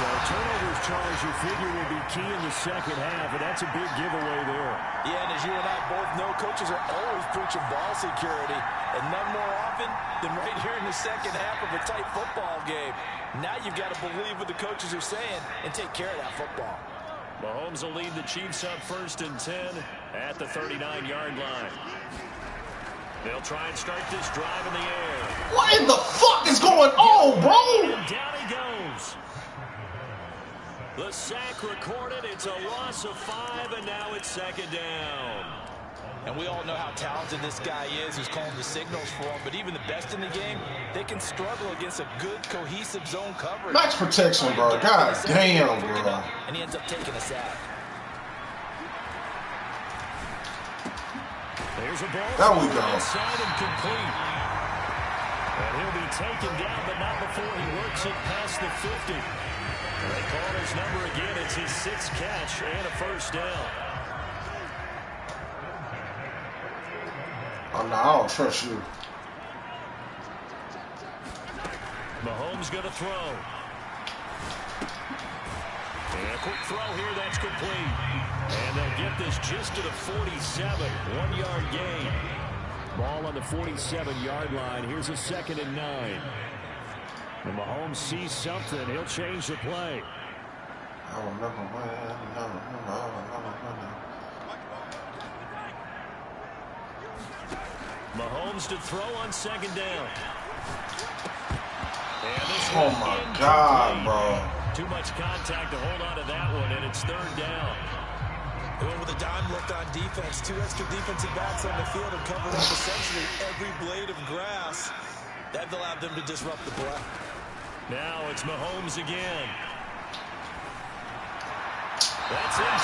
So turnovers, Charles, you figure will be key in the second half, and that's a big giveaway there. Yeah, and as you and I both know, coaches are always preaching ball security, and none more often than right here in the second half of a tight football game. Now you've got to believe what the coaches are saying and take care of that football. Mahomes will lead the Chiefs up 1st and 10 at the 39-yard line. They'll try and start this drive in the air. What in the fuck is going on, bro? And down he goes. The sack recorded. It's a loss of 5, and now it's 2nd down. And we all know how talented this guy is who's calling the signals for him, but even the best in the game, they can struggle against a good, cohesive zone coverage. Max protection, bro. God damn, bro. And he ends up taking a sack. There's a ball. There we go. Inside and complete. And he'll be taken down, but not before he works it past the 50. They call his number again. It's his 6th catch and a 1st down. Oh, no, I don't trust you. Mahomes going to throw. And a quick throw here. That's complete. And they'll get this just to the 47. 1-yard gain. Ball on the 47-yard line. Here's a 2nd and 9. And Mahomes sees something. He'll change the play. Mahomes to throw on 2nd down. Oh, my God, bro. Too much contact to hold on to that one, and it's 3rd down. Going with a dime look on defense. 2 extra defensive backs on the field and covered up essentially every blade of grass. That allowed them to disrupt the play. Now it's Mahomes again.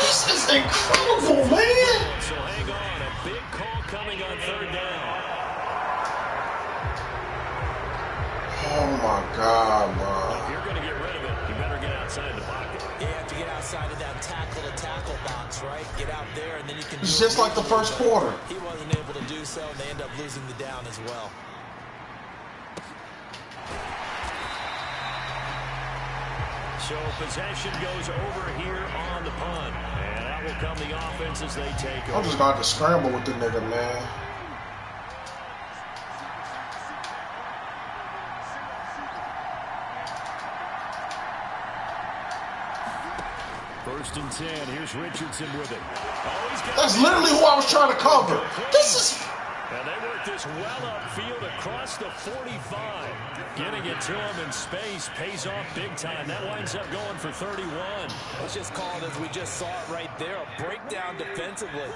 This is incredible, man. So hang on. A big call coming on 3rd down. Oh, my God, bro. If you're going to get rid of it, you better get outside the pocket. You have to get outside of that tackle-to-tackle box, right? Get out there, and then you can... It's just like the first quarter. He wasn't able to do so, and they end up losing the down as well. So possession goes over here on the punt. And that will come the offense as they take over. I'm just going to scramble with the nigga, man. First and 10. Here's Richardson with it. That's literally who I was trying to cover. This is... And they work this well upfield across the 45. Getting it to him in space pays off big time. That winds up going for 31. Let's just call it as we just saw it right there. A breakdown defensively.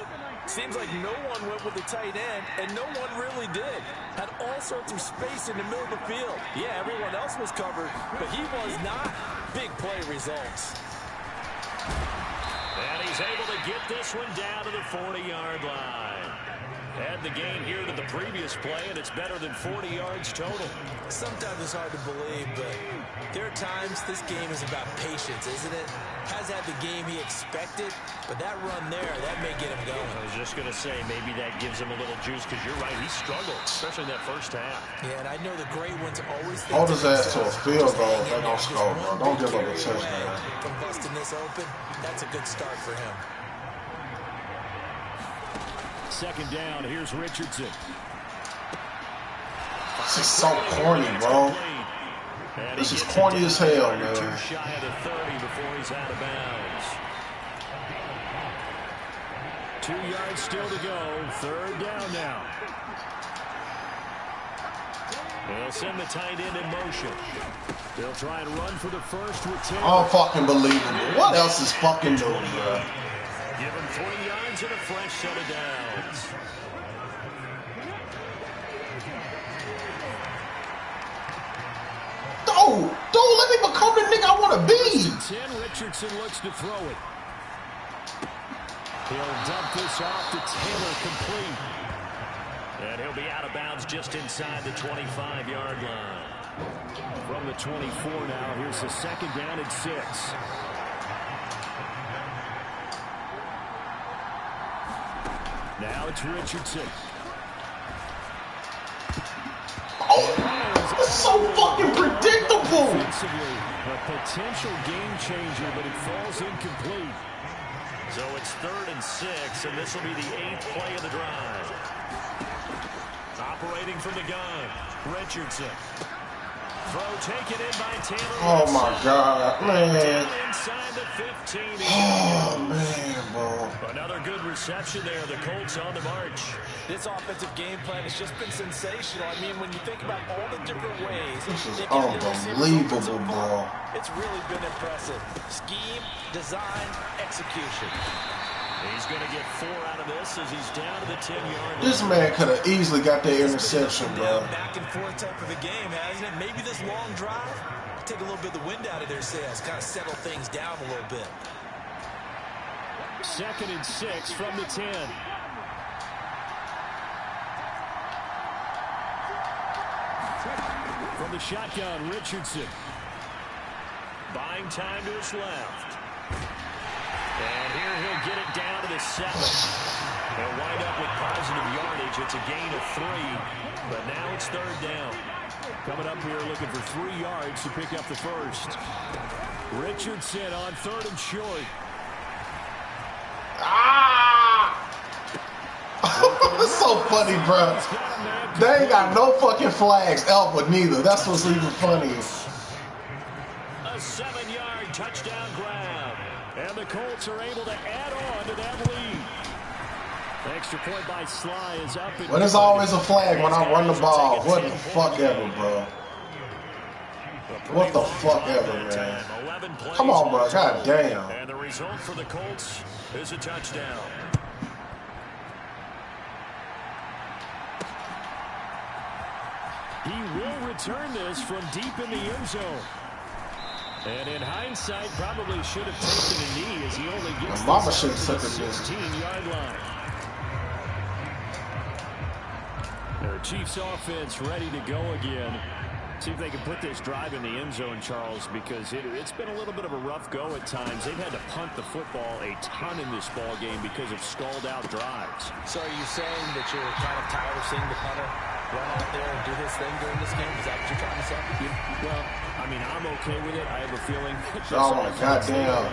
Seems like no one went with the tight end, and no one really did. Had all sorts of space in the middle of the field. Yeah, everyone else was covered, but he was not. Big play results. And he's able to get this one down to the 40-yard line. Add the gain here to the previous play, and it's better than 40 yards total. Sometimes it's hard to believe, but there are times this game is about patience, isn't it? Has had the game he expected, but that run there, that may get him going. I was just going to say, maybe that gives him a little juice, because you're right, he struggled, especially in that first half. Yeah, and I know the great ones always think hold his ass to a field goal. They're going to score, bro. Don't give up a touchdown. From busting this open, that's a good start for him. Second down, here's Richardson. This is so corny, bro. This is corny as hell, man. Too shy of the 30 before he's out of bounds. 2 yards still to go. Third down now. They'll send the tight end in motion. They'll try and run for the first with 10. Unfucking-believable. What else is fucking new, bro? Give him 3 yards and a fresh set of downs. Don't let me become the nigga I want to be. 10, Richardson looks to throw it. He'll dump this off to Taylor, complete. And he'll be out of bounds just inside the 25-yard line. From the 24 now, here's the second down and 6. Now it's Richardson. Oh, it's so fucking predictable. A potential game changer, but it falls incomplete. So it's 3rd and 6, and this will be the 8th play of the drive. Operating from the gun, Richardson. Throw taken in by Taylor. Oh my God, man. Inside the 15. Oh man, bro. Another good reception there. The Colts on the march. This offensive game plan has just been sensational. I mean, when you think about all the different ways, this is unbelievable, bro. It's really been impressive. Scheme, design, execution. He's going to get 4 out of this as he's down to the 10-yard line. This man could have easily got the interception, bro. Back and forth type of a game, hasn't it? Maybe this long drive take a little bit of the wind out of their sails, kind of settle things down a little bit. 2nd and 6 from the 10. From the shotgun, Richardson. Buying time to his left. And here he'll get it down to the 7. They'll wind up with positive yardage. It's a gain of 3, but now it's 3rd down. Coming up here looking for 3 yards to pick up the first. Richardson on 3rd and short. It's so funny, bro. They ain't got no fucking flags ever, neither. That's what's even funny. A 7-yard touchdown grab. And the Colts are able to add on to that lead. Extra point by Sly is up. Well, there's always a flag when I run the ball. What the fuck ever, bro. What the fuck ever, man. Come on, bro. God damn. And the result for the Colts is a touchdown. He will return this from deep in the end zone. And in hindsight, probably should have taken a knee as he only gets to the 16-yard line. Their Chiefs offense ready to go again. See if they can put this drive in the end zone, Charles, because it's been a little bit of a rough go at times. They've had to punt the football a ton in this ball game because of stalled-out drives. So are you saying that you're kind of tired of seeing the punter run out there and do his thing during this game? Is that what you're trying to say? Well, I mean, I'm okay with it. I have a feeling. Oh, my goddamn.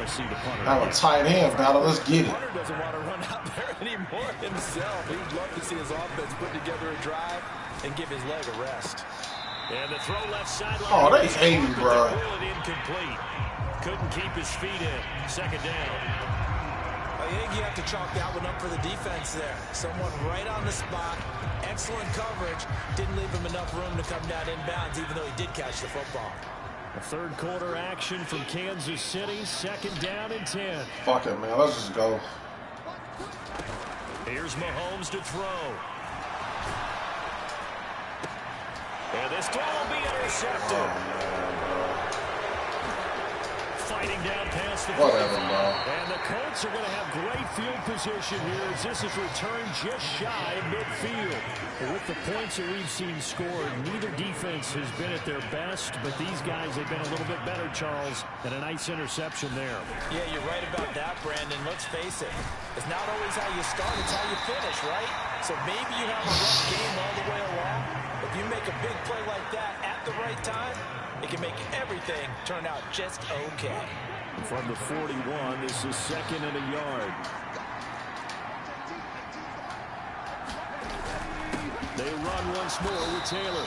Have a tight end battle. Let's get it. The punter doesn't want to run out there anymore himself. He'd love to see his offense put together a drive and give his leg a rest. And the throw left sideline. Oh, they hate me, bro. Incomplete. Couldn't keep his feet in. 2nd down. I think you have to chalk that one up for the defense there. Someone right on the spot. Excellent coverage. Didn't leave him enough room to come down inbounds, even though he did catch the football. A 3rd quarter action from Kansas City. 2nd down and 10. Fuck it, man. Let's just go. Here's Mahomes to throw. And this throw will be intercepted. fighting down past the Whatever, bro. And the Colts are going to have great field position here as this is returned just shy of midfield. With the points that we've seen scored, neither defense has been at their best, but these guys have been a little bit better, Charles, and a nice interception there. Yeah, you're right about that, Brandon. Let's face it. It's not always how you start, it's how you finish, right? So maybe you have a rough game all the way along. If you make a big play like that at the right time, it can make everything turn out just okay. From the 41, this is 2nd and a yard. They run once more with Taylor.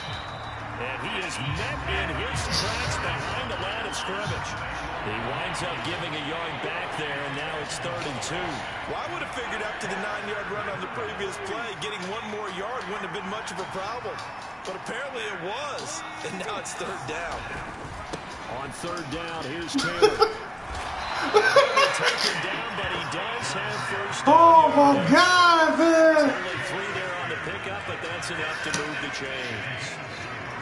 And he is met in his tracks behind the line of scrimmage. He winds up giving a yard back there, and now it's 3rd and 2. Well, I would have figured after the 9-yard run on the previous play, getting one more yard wouldn't have been much of a problem. But apparently it was, and now it's 3rd down. On 3rd down, here's Taylor. Taken down, but he does have first down. Oh, my God, man. Only 3 there on the pickup, but that's enough to move the chains.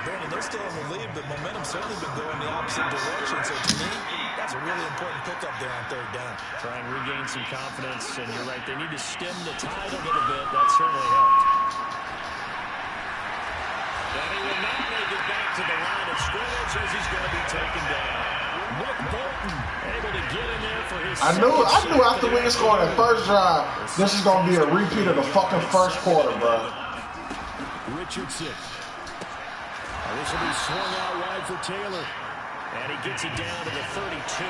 Brandon, they're still in the lead, but momentum's certainly been going the opposite direction. So to me, that's a really important pickup there on 3rd down. Try and regain some confidence, and you're right, they need to stem the tide a little bit. That certainly helped. And he will not make it back to the line of scrimmage as he's going to be taken down. Nick Bolton able to get in there for his I knew after we scored that first drive, this is going to be a repeat of the fucking first quarter, bro. Richardson. This will be swung out wide for Taylor. And he gets it down to the 32.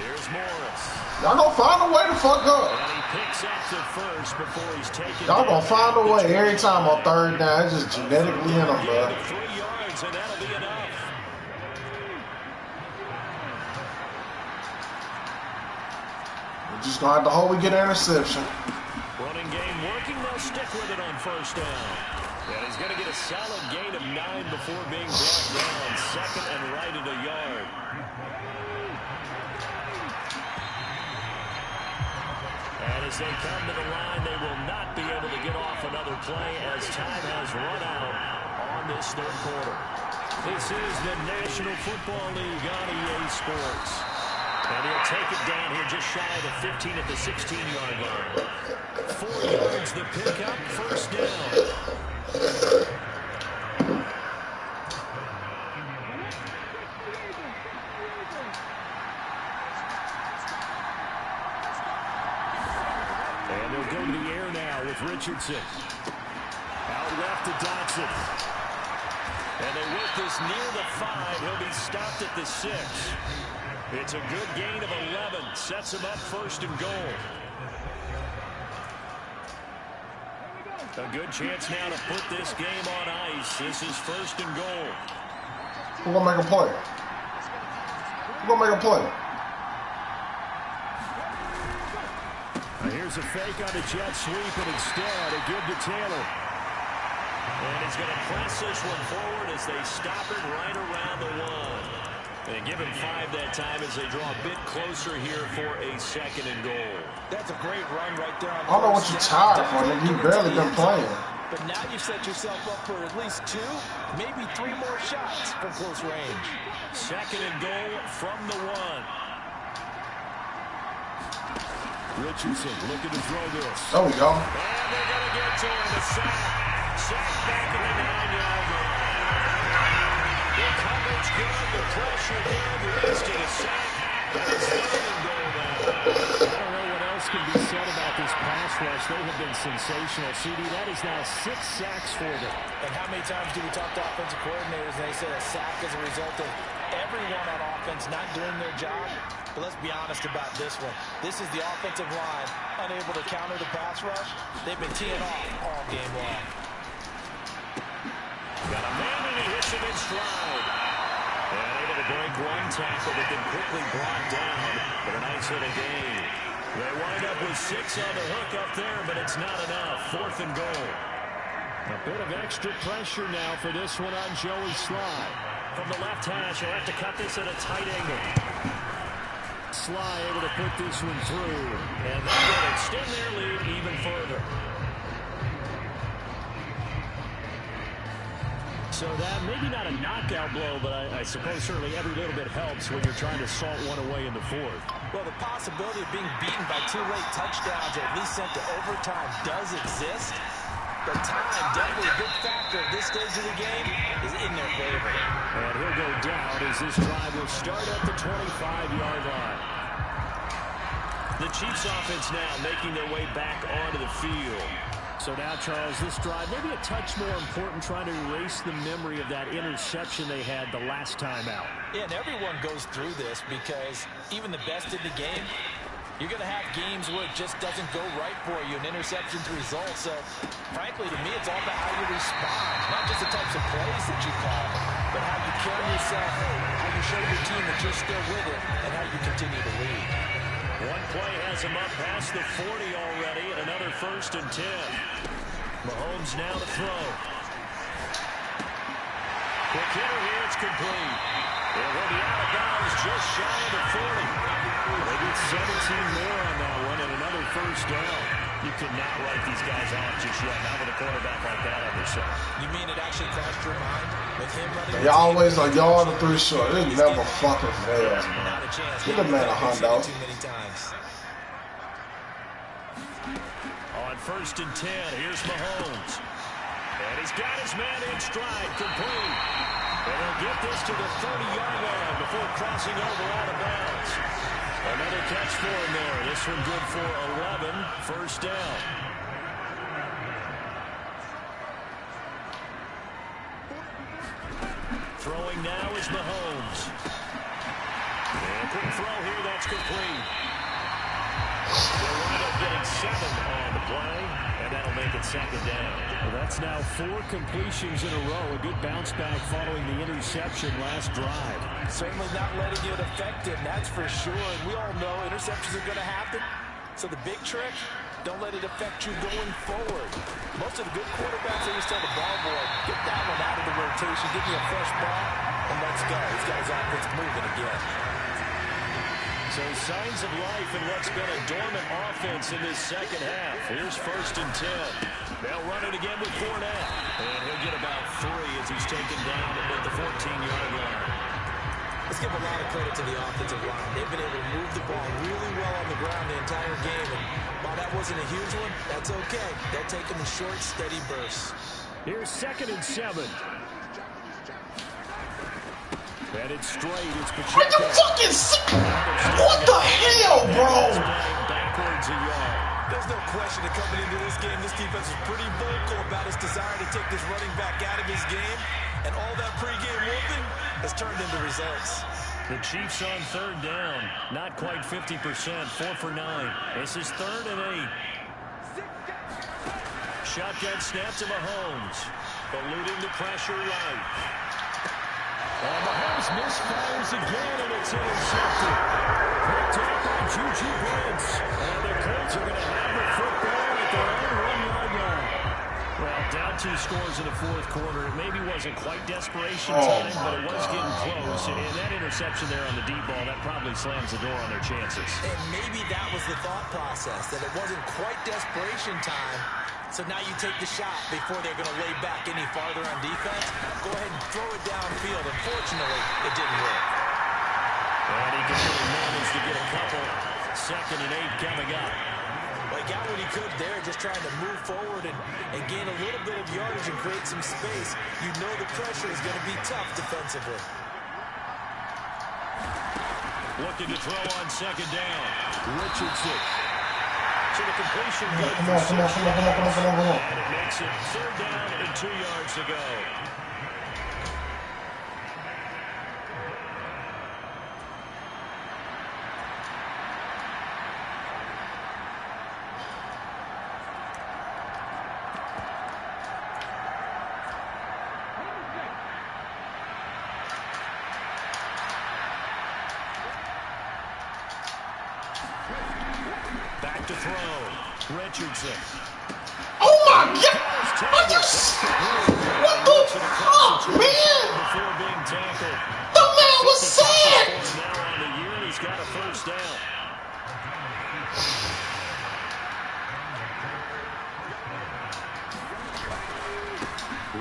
Here's Morris. Y'all gonna find a way to fuck up. And he picks up the first before he's taken. Y'all gonna find a way every time on 3rd down. It's just genetically in them, bro. 3 yards, and that'll be enough. We're just gonna have to hope we get an interception. Running game working. They'll stick with it on 1st down. And he's going to get a solid gain of 9 before being brought down. 2nd and right at a yard. And as they come to the line, they will not be able to get off another play as time has run out on this 3rd quarter. This is the National Football League on EA Sports. And he'll take it down here just shy of the 15 at the 16-yard line. 4 yards the pickup, 1st down. And they'll go to the air now with Richardson. Out left to Dotson. And they work this near the 5. He'll be stopped at the 6. It's a good gain of 11. Sets him up 1st and goal. A good chance now to put this game on ice. This is 1st and goal. Who's gonna make a play? Who's gonna make a play? Now here's a fake on a jet sweep, and instead a give to Taylor. And he's going to press this one forward as they stop it right around the 1. And give him 5 that time as they draw a bit closer here for a 2nd and goal. That's a great run right there. I don't know what you're tired for, nigga. You barely been playing. But now you set yourself up for at least 2, maybe 3 more shots from close range. 2nd and goal from the 1. Richardson looking to throw this. There we go. And they're going to get to him. The sack. Sack back at the 9-yard line. The coverage good. The pressure good. Wasting a sack. That's 3rd and goal now. I don't know what else can be said about this pass rush. They have been sensational. CD, that is now 6 sacks for them. And how many times do we talk to offensive coordinators and they say a sack is a result of everyone on offense not doing their job? But let's be honest about this one. This is the offensive line unable to counter the pass rush. They've been teeing off all game long. Got a man and he hits him in stride. And able to break 1 tackle, but then quickly brought down. But a nice little gain. They wind up with 6 on the hook up there, but it's not enough. 4th and goal. A bit of extra pressure now for this one on Joey Sly. From the left hash, he'll have to cut this at a tight angle. Sly able to put this one through, and they will extend their lead even further. So that maybe not a knockout blow, but I suppose certainly every little bit helps when you're trying to salt one away in the fourth. Well, the possibility of being beaten by 2 late touchdowns or at least sent to overtime does exist. But time, definitely a big factor at this stage of the game, is in their favor. And he'll go down as this drive will start at the 25-yard line. The Chiefs offense now making their way back onto the field. So now, Charles, this drive maybe a touch more important, trying to erase the memory of that interception they had the last time out. Yeah, and everyone goes through this because even the best in the game, you're going to have games where it just doesn't go right for you, and interceptions result. So, frankly, to me, it's all about how you respond, not just the types of plays that you call, but how you carry yourself, how you show your team that you're still with it, and how you continue to lead. One play has him up past the 40 already, and another 1st and 10. Mahomes now to throw. Quick hitter here, it's complete. It will be out of bounds just shy of the 40. They get 17 more on that one, and another 1st down. You cannot write these guys off just yet, not with a quarterback like that on their side. You mean it actually crossed your mind with him running? They always a yard or 3 short. It never fucking fails, man. Get the man a hundo. On 1st and 10, here's Mahomes. And he's got his man in stride, complete. And he'll get this to the 30-yard line before crossing over out of bounds. Another catch for him there. This one good for 11, 1st down. Throwing now is Mahomes. And quick throw here, that's complete. They'll wind up getting 7 on the play, and that'll make it 2nd down. Well, that's now 4 completions in a row. A good bounce back following the interception last drive. Certainly not letting it affect him, that's for sure. And we all know interceptions are going to happen. So the big trick, don't let it affect you going forward. Most of the good quarterbacks, they just tell the ball boy, get that one out of the rotation, give me a fresh ball, and let's go. He's got his offense moving again. So signs of life in what's been a dormant offense in this 2nd half. Here's 1st and 10. They'll run it again with Fournette. And he'll get about 3 as he's taken down at the 14-yard line. Let's give a lot of credit to the offensive line. They've been able to move the ball really well on the ground the entire game. And while that wasn't a huge one, that's okay. They'll take them in short, steady bursts. Here's 2nd and 7. And it's straight. It's Pacheco. Are you fucking sick? What the hell, bro? Backwards a yard. There's no question that coming into this game, this defense is pretty vocal about its desire to take this running back out of his game. And all that pregame whooping has turned into results. The Chiefs on 3rd down. Not quite 50%. 4 for 9. This is 3rd and 8. Shotgun snap to Mahomes. Eluding the pressure right. And Mahomes misfires again, and it's intercepted. Picked up by Juju Brents. And the Colts are going to have the football at their own 1-yard line. Well, down 2 scores in the 4th quarter. It maybe wasn't quite desperation time, but it was getting close. And that interception there on the deep ball, that probably slams the door on their chances. And maybe that was the thought process, that it wasn't quite desperation time. So now you take the shot before they're going to lay back any farther on defense. Go ahead and throw it downfield. Unfortunately, it didn't work. And he can really manage to get a couple. 2nd and 8 coming up. Well, he got what he could there, just trying to move forward and gain a little bit of yardage and create some space. You know the pressure is going to be tough defensively. Looking to throw on 2nd down. Richardson. So the completion good Come on. and it makes it 3rd down and 2 yards to go. Back to throw. Richardson. Oh my God! Are you what the fuck, man? Before being tackled. The man was sad! Now on the yearly he's got a first down.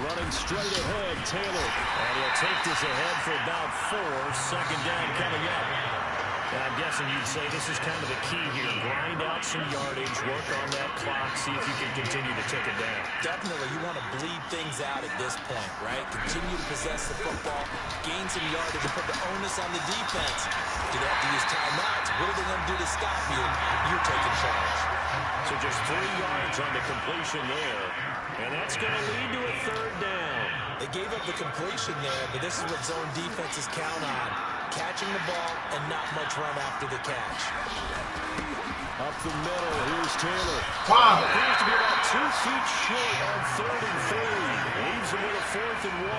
Running straight ahead, Taylor. And he'll take this ahead for about 4. Second down coming up. And I'm guessing you'd say this is kind of the key here. Grind out some yardage, work on that clock, see if you can continue to tick it down. Definitely, you want to bleed things out at this point, right? Continue to possess the football, gain some yardage, and put the onus on the defense. Do they have to use timeouts? What are they going to do to stop you? You're taking charge. So just 3 yards on the completion there. And that's going to lead to a third down. They gave up the completion there, but this is what zone defenses count on. Catching the ball and not much run after the catch. Up the middle, here's Taylor. Wow. Appears to be about 2 feet short on 3rd and 3. Leaves him with a 4th and 1.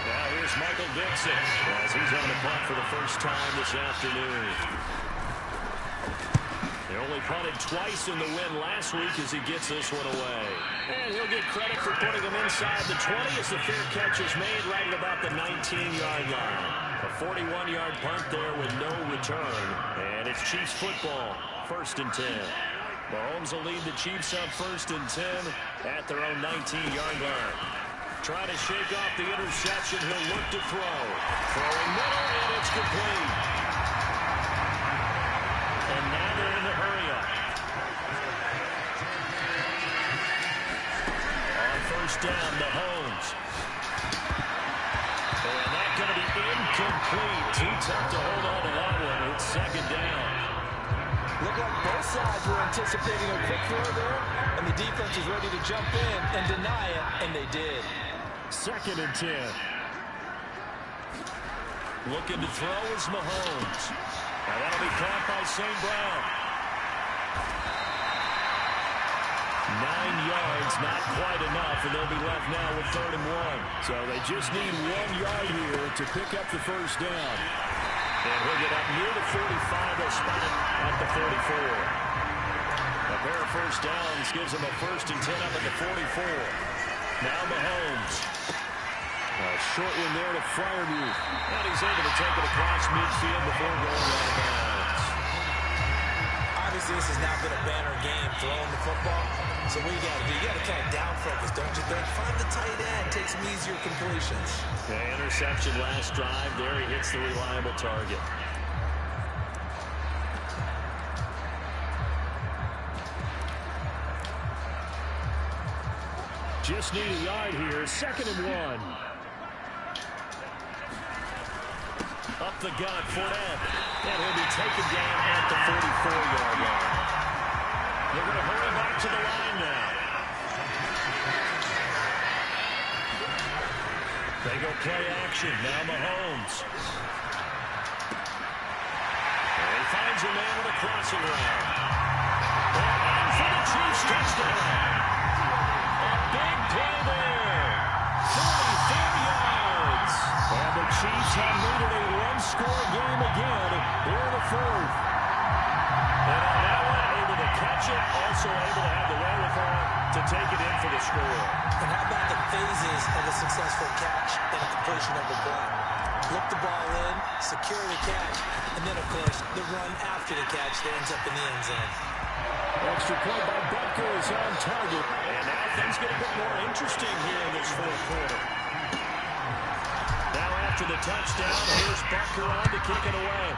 Now here's Michael Dixon as he's on the punt for the first time this afternoon. They only punted twice in the win last week as he gets this one away. And he'll get credit for putting him inside the 20 as the fair catch is made right at about the 19-yard line. A 41-yard punt there with no return. And it's Chiefs football, 1st and 10. Mahomes will lead the Chiefs up 1st and 10 at their own 19-yard line. Trying to shake off the interception, he'll look to throw. Throwing middle, and it's complete. And now they're in the hurry-up. On 1st down, Mahomes. And that's going to be incomplete. Too tough to hold on to that one. It's 2nd down. Looked like both sides were anticipating a quick throw there, and the defense was ready to jump in and deny it, and they did. 2nd and 10. Looking to throw is Mahomes. Now that'll be caught by St. Brown. 9 yards, not quite enough, and they'll be left now with 3rd and 1. So they just need 1 yard here to pick up the first down. And he'll get up near the 45. They'll spot it at the 44. A pair of first downs gives them a 1st and 10 up at the 44. Now Mahomes. A short one there to Freiermuth. And he's able to take it across midfield before going out of bounds. Obviously, this has not been a banner game throwing the football. So what you got to do, you got to kind of down focus, don't you think? Find the tight end, take some easier completions. Okay, interception last drive. There he hits the reliable target. Just need a yard here. 2nd and 1. Up the gut, Fournette. And he'll be taken down at the 44-yard line. They're going to hurry back to the line now. They go play action. Now Mahomes. And he finds a man with a crossing route. And for the Chiefs touchdown. A big play there. 34 yards. And the Chiefs have made it a one-score game again here in the 4th. And on that one, able to catch it, also able to have the wherewithal to take it in for the score. And how about the phases of a successful catch and a completion of the play? Look the ball in, secure the catch, and then, of course, the run after the catch that ends up in the end zone. Extra point by Butker is on target. And now things get a bit more interesting here in this 4th quarter. Now after the touchdown, here's Butker on to kick it away.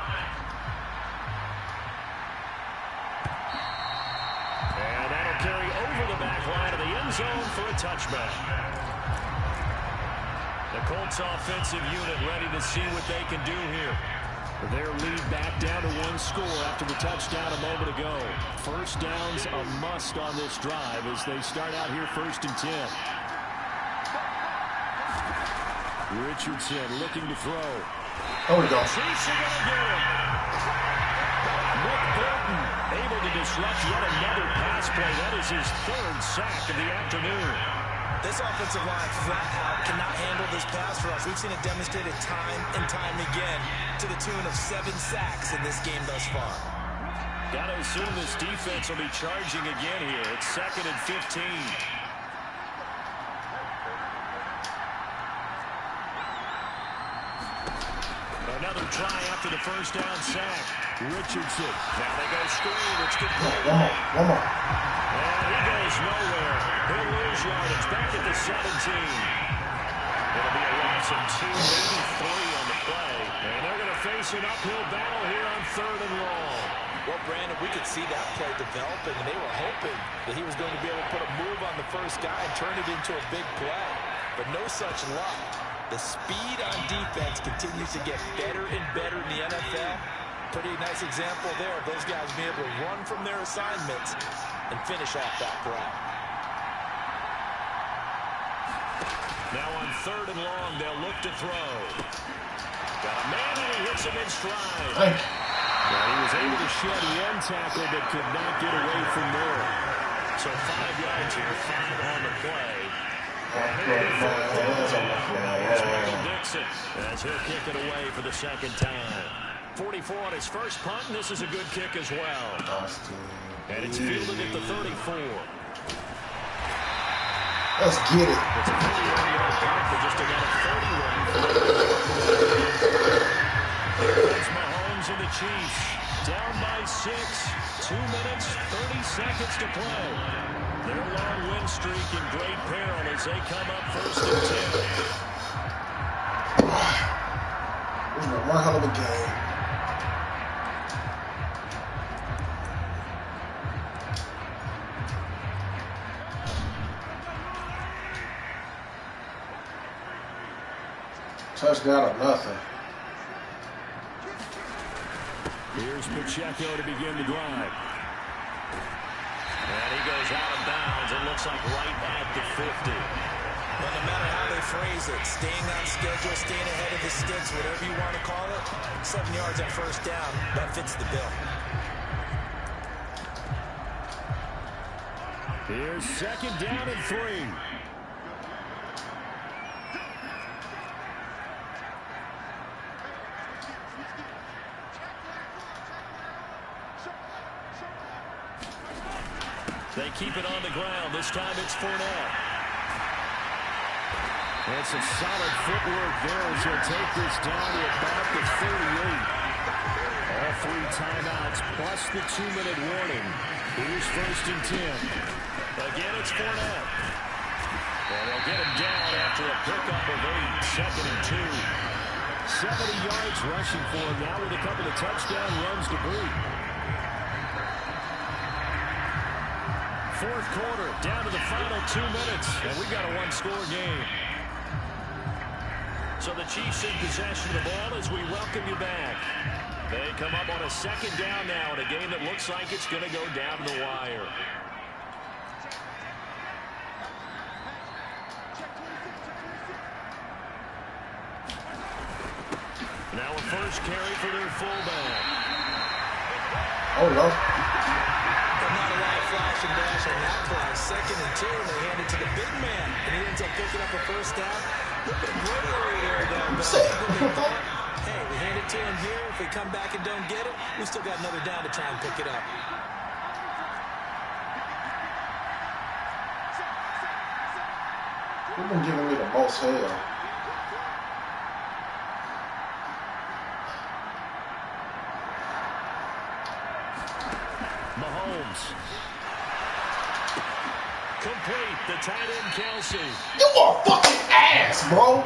And that'll carry over the back line of the end zone for a touchback. The Colts offensive unit ready to see what they can do here. Their lead back down to 1 score after the touchdown a moment ago. First down's a must on this drive as they start out here 1st and 10. Richardson looking to throw. Oh, we go. Chiefs are going to get him. Nick Bolton able to disrupt yet another pass play. That is his 3rd sack of the afternoon. This offensive line flat out cannot handle this pass rush. We've seen it demonstrated time and time again to the tune of 7 sacks in this game thus far. Got to assume this defense will be charging again here. It's 2nd and 15. Another try after the first down sack. Richardson. Now they go screen. It's complete. One more. And he goes nowhere. He'll lose yardage back at the 17. It'll be a loss of 2, maybe 3 on the play. And they're going to face an uphill battle here on 3rd and long. Well, Brandon, we could see that play developing, and they were hoping that he was going to be able to put a move on the first guy and turn it into a big play. But no such luck. The speed on defense continues to get better and better in the NFL. Pretty nice example there of those guys being able to run from their assignments and finish off that route. Now on 3rd and long, they'll look to throw. Got a man, and he hits him in stride. Well, he was able to shed one tackle but could not get away from there. So 5 yards here, 5 on the play. Dixon as he'll kick it away for the 2nd time. 44 on his first punt, and this is a good kick as well. And it's fielded at the 34. Let's get it. It's a 40-yard punt for just about a 31. Here comes Mahomes and the Chiefs. Down by 6. 2 minutes, 30 seconds to play. Their long win streak in great peril as they come up 1st and 10. This is one hell of a game. Touchdown or nothing. Here's Pacheco to begin the drive. And he goes out of bounds. It looks like right at the 50. Well, no matter how they phrase it, staying on schedule, staying ahead of the sticks, whatever you want to call it, 7 yards on first down, that fits the bill. Here's 2nd down and 3. They keep it on the ground. This time it's Fournette. And some solid footwork there as he'll take this down to about the 38. All 3 timeouts plus the 2-minute warning. Here's 1st and 10. Again, it's Fournette. And they'll get him down after a pickup of 8. 2nd and 2. 70 yards rushing for him now with a couple of touchdown runs to boot. 4th quarter, down to the final 2 minutes, and we got a 1-score game. So the Chiefs in possession of the ball as we welcome you back. They come up on a 2nd down now in a game that looks like it's going to go down to the wire. Now a first carry for their fullback. Oh, no. Not a lot of flash and dash on that play. 2nd and 2, and they hand it to the big man. And he ends up picking up a first down. Look at the gray area there, though. Hey, we hand it to him here. If we come back and don't get it, we still got another down to try and pick it up. You've been giving me the most hell. Mahomes. Complete. The tight end, Kelsey. You are a fucking ass, bro.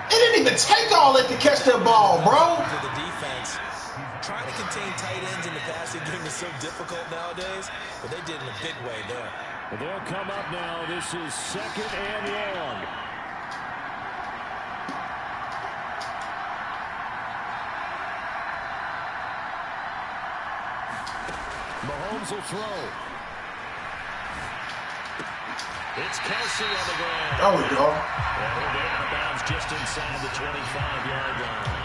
It didn't even take all that to catch that ball, bro. For the defense, trying to contain tight ends in the passing game is so difficult nowadays, but they did it in a big way there. They'll come up now. This is 2nd and long. Mahomes will throw. It's Kelsey on the ground. There we go. And he'll be out of bounds just inside the 25-yard line.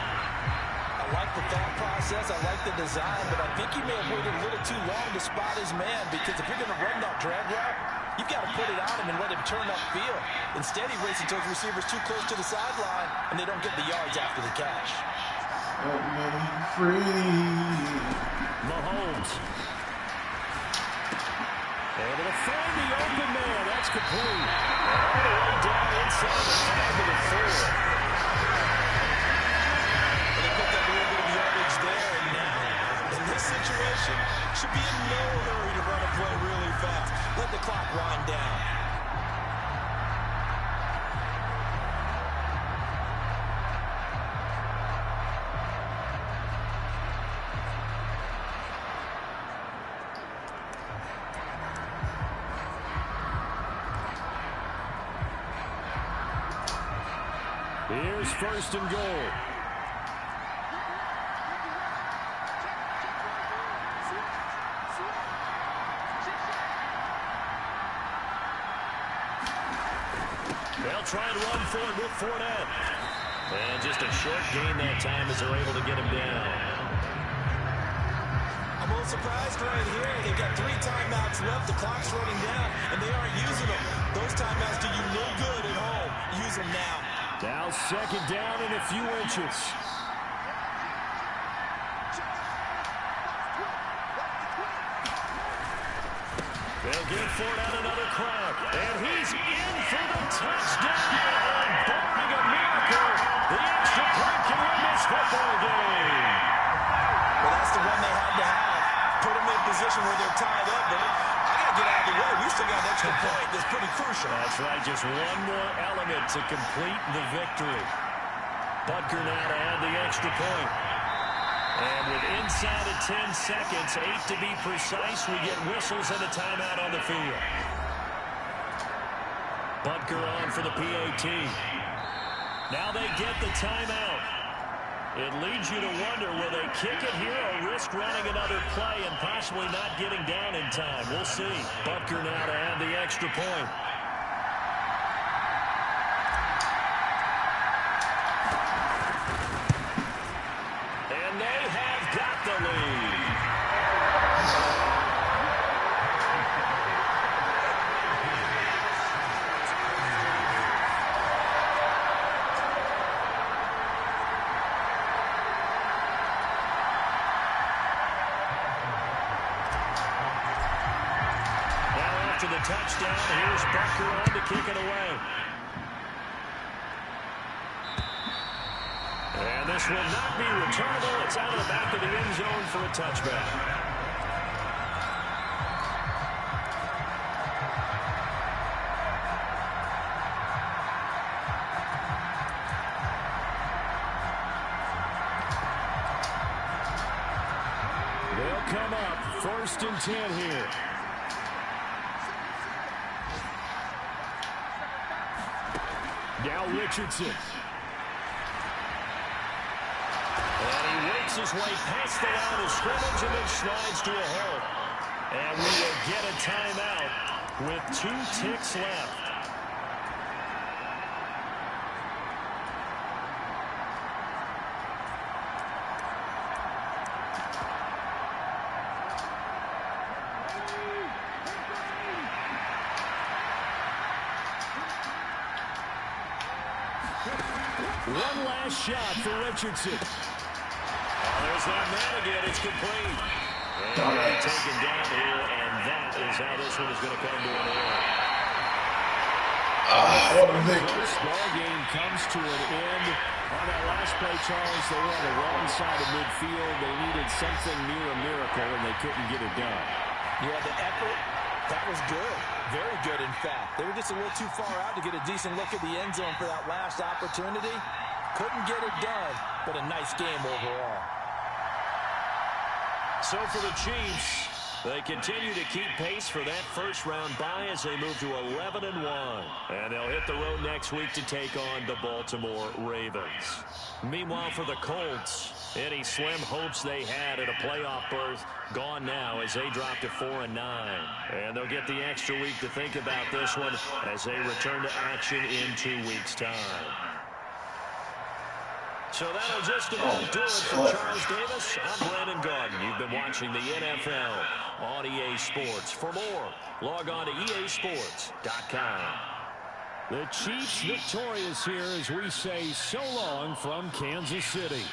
I like the thought process. I like the design, but I think he may have waited a little too long to spot his man, because if you're going to run that drag route, you've got to put it on him and let him turn upfield. Instead, he races towards receivers too close to the sideline, and they don't get the yards after the catch. Let me free. Mahomes. Able to find the open man. That's complete. All the way down inside the 5 to the 4. And they put that possession should be in no hurry to run a play really fast. Let the clock wind down. Here's first and goal. They'll try and run for it with Fournette. And just a short gain that time as they're able to get him down. I'm a little surprised right here. They've got 3 timeouts left. The clock's running down, and they aren't using them. Those timeouts do you no good at home. Use them now. Now second down and a few inches. They'll give Fournette another crack. And he's in for the touchdown. And barring a miracle, the extra point can win this football game. Well, that's the one they had to have. Put them in a position where they're tied up. But I got to get out of the way. We still got an extra point that's pretty crucial. That's right. Just one more element to complete the victory. Butker now to add the extra point. And with inside of 10 seconds, 8 to be precise, we get whistles and a timeout on the field. Butker on for the PAT. Now they get the timeout. It leads you to wonder, will they kick it here or risk running another play and possibly not getting down in time? We'll see. Butker now to add the extra point. And they have got the lead. After the touchdown, here's Butker on to kick it away. And this will not be returnable. It's out of the back of the end zone for a touchback. They'll come up first and 10 here. Now Richardson. And he works his way past the line of scrimmage and then slides to a halt. And we will get a timeout with 2 ticks left. One last shot for Richardson. Oh, there's that man again. It's complete. And taken down here, and that is how this one is going to come to an end. What a victory. This ball game comes to an end. On that last play, Charles, they were on the wrong side of midfield. They needed something near a miracle, and they couldn't get it done. Yeah, the effort, that was good. Very good, in fact. They were just a little too far out to get a decent look at the end zone for that last opportunity. Couldn't get it done, but a nice game overall. So for the Chiefs, they continue to keep pace for that first-round bye as they move to 11-1. And they'll hit the road next week to take on the Baltimore Ravens. Meanwhile, for the Colts, any slim hopes they had at a playoff berth gone now as they drop to 4-9. And they'll get the extra week to think about this one as they return to action in 2 weeks' time. So that'll just about do it for Charles Davis. I'm Brandon Garden. You've been watching the NFL on EA Sports. For more, log on to easports.com. The Chiefs victorious here as we say so long from Kansas City.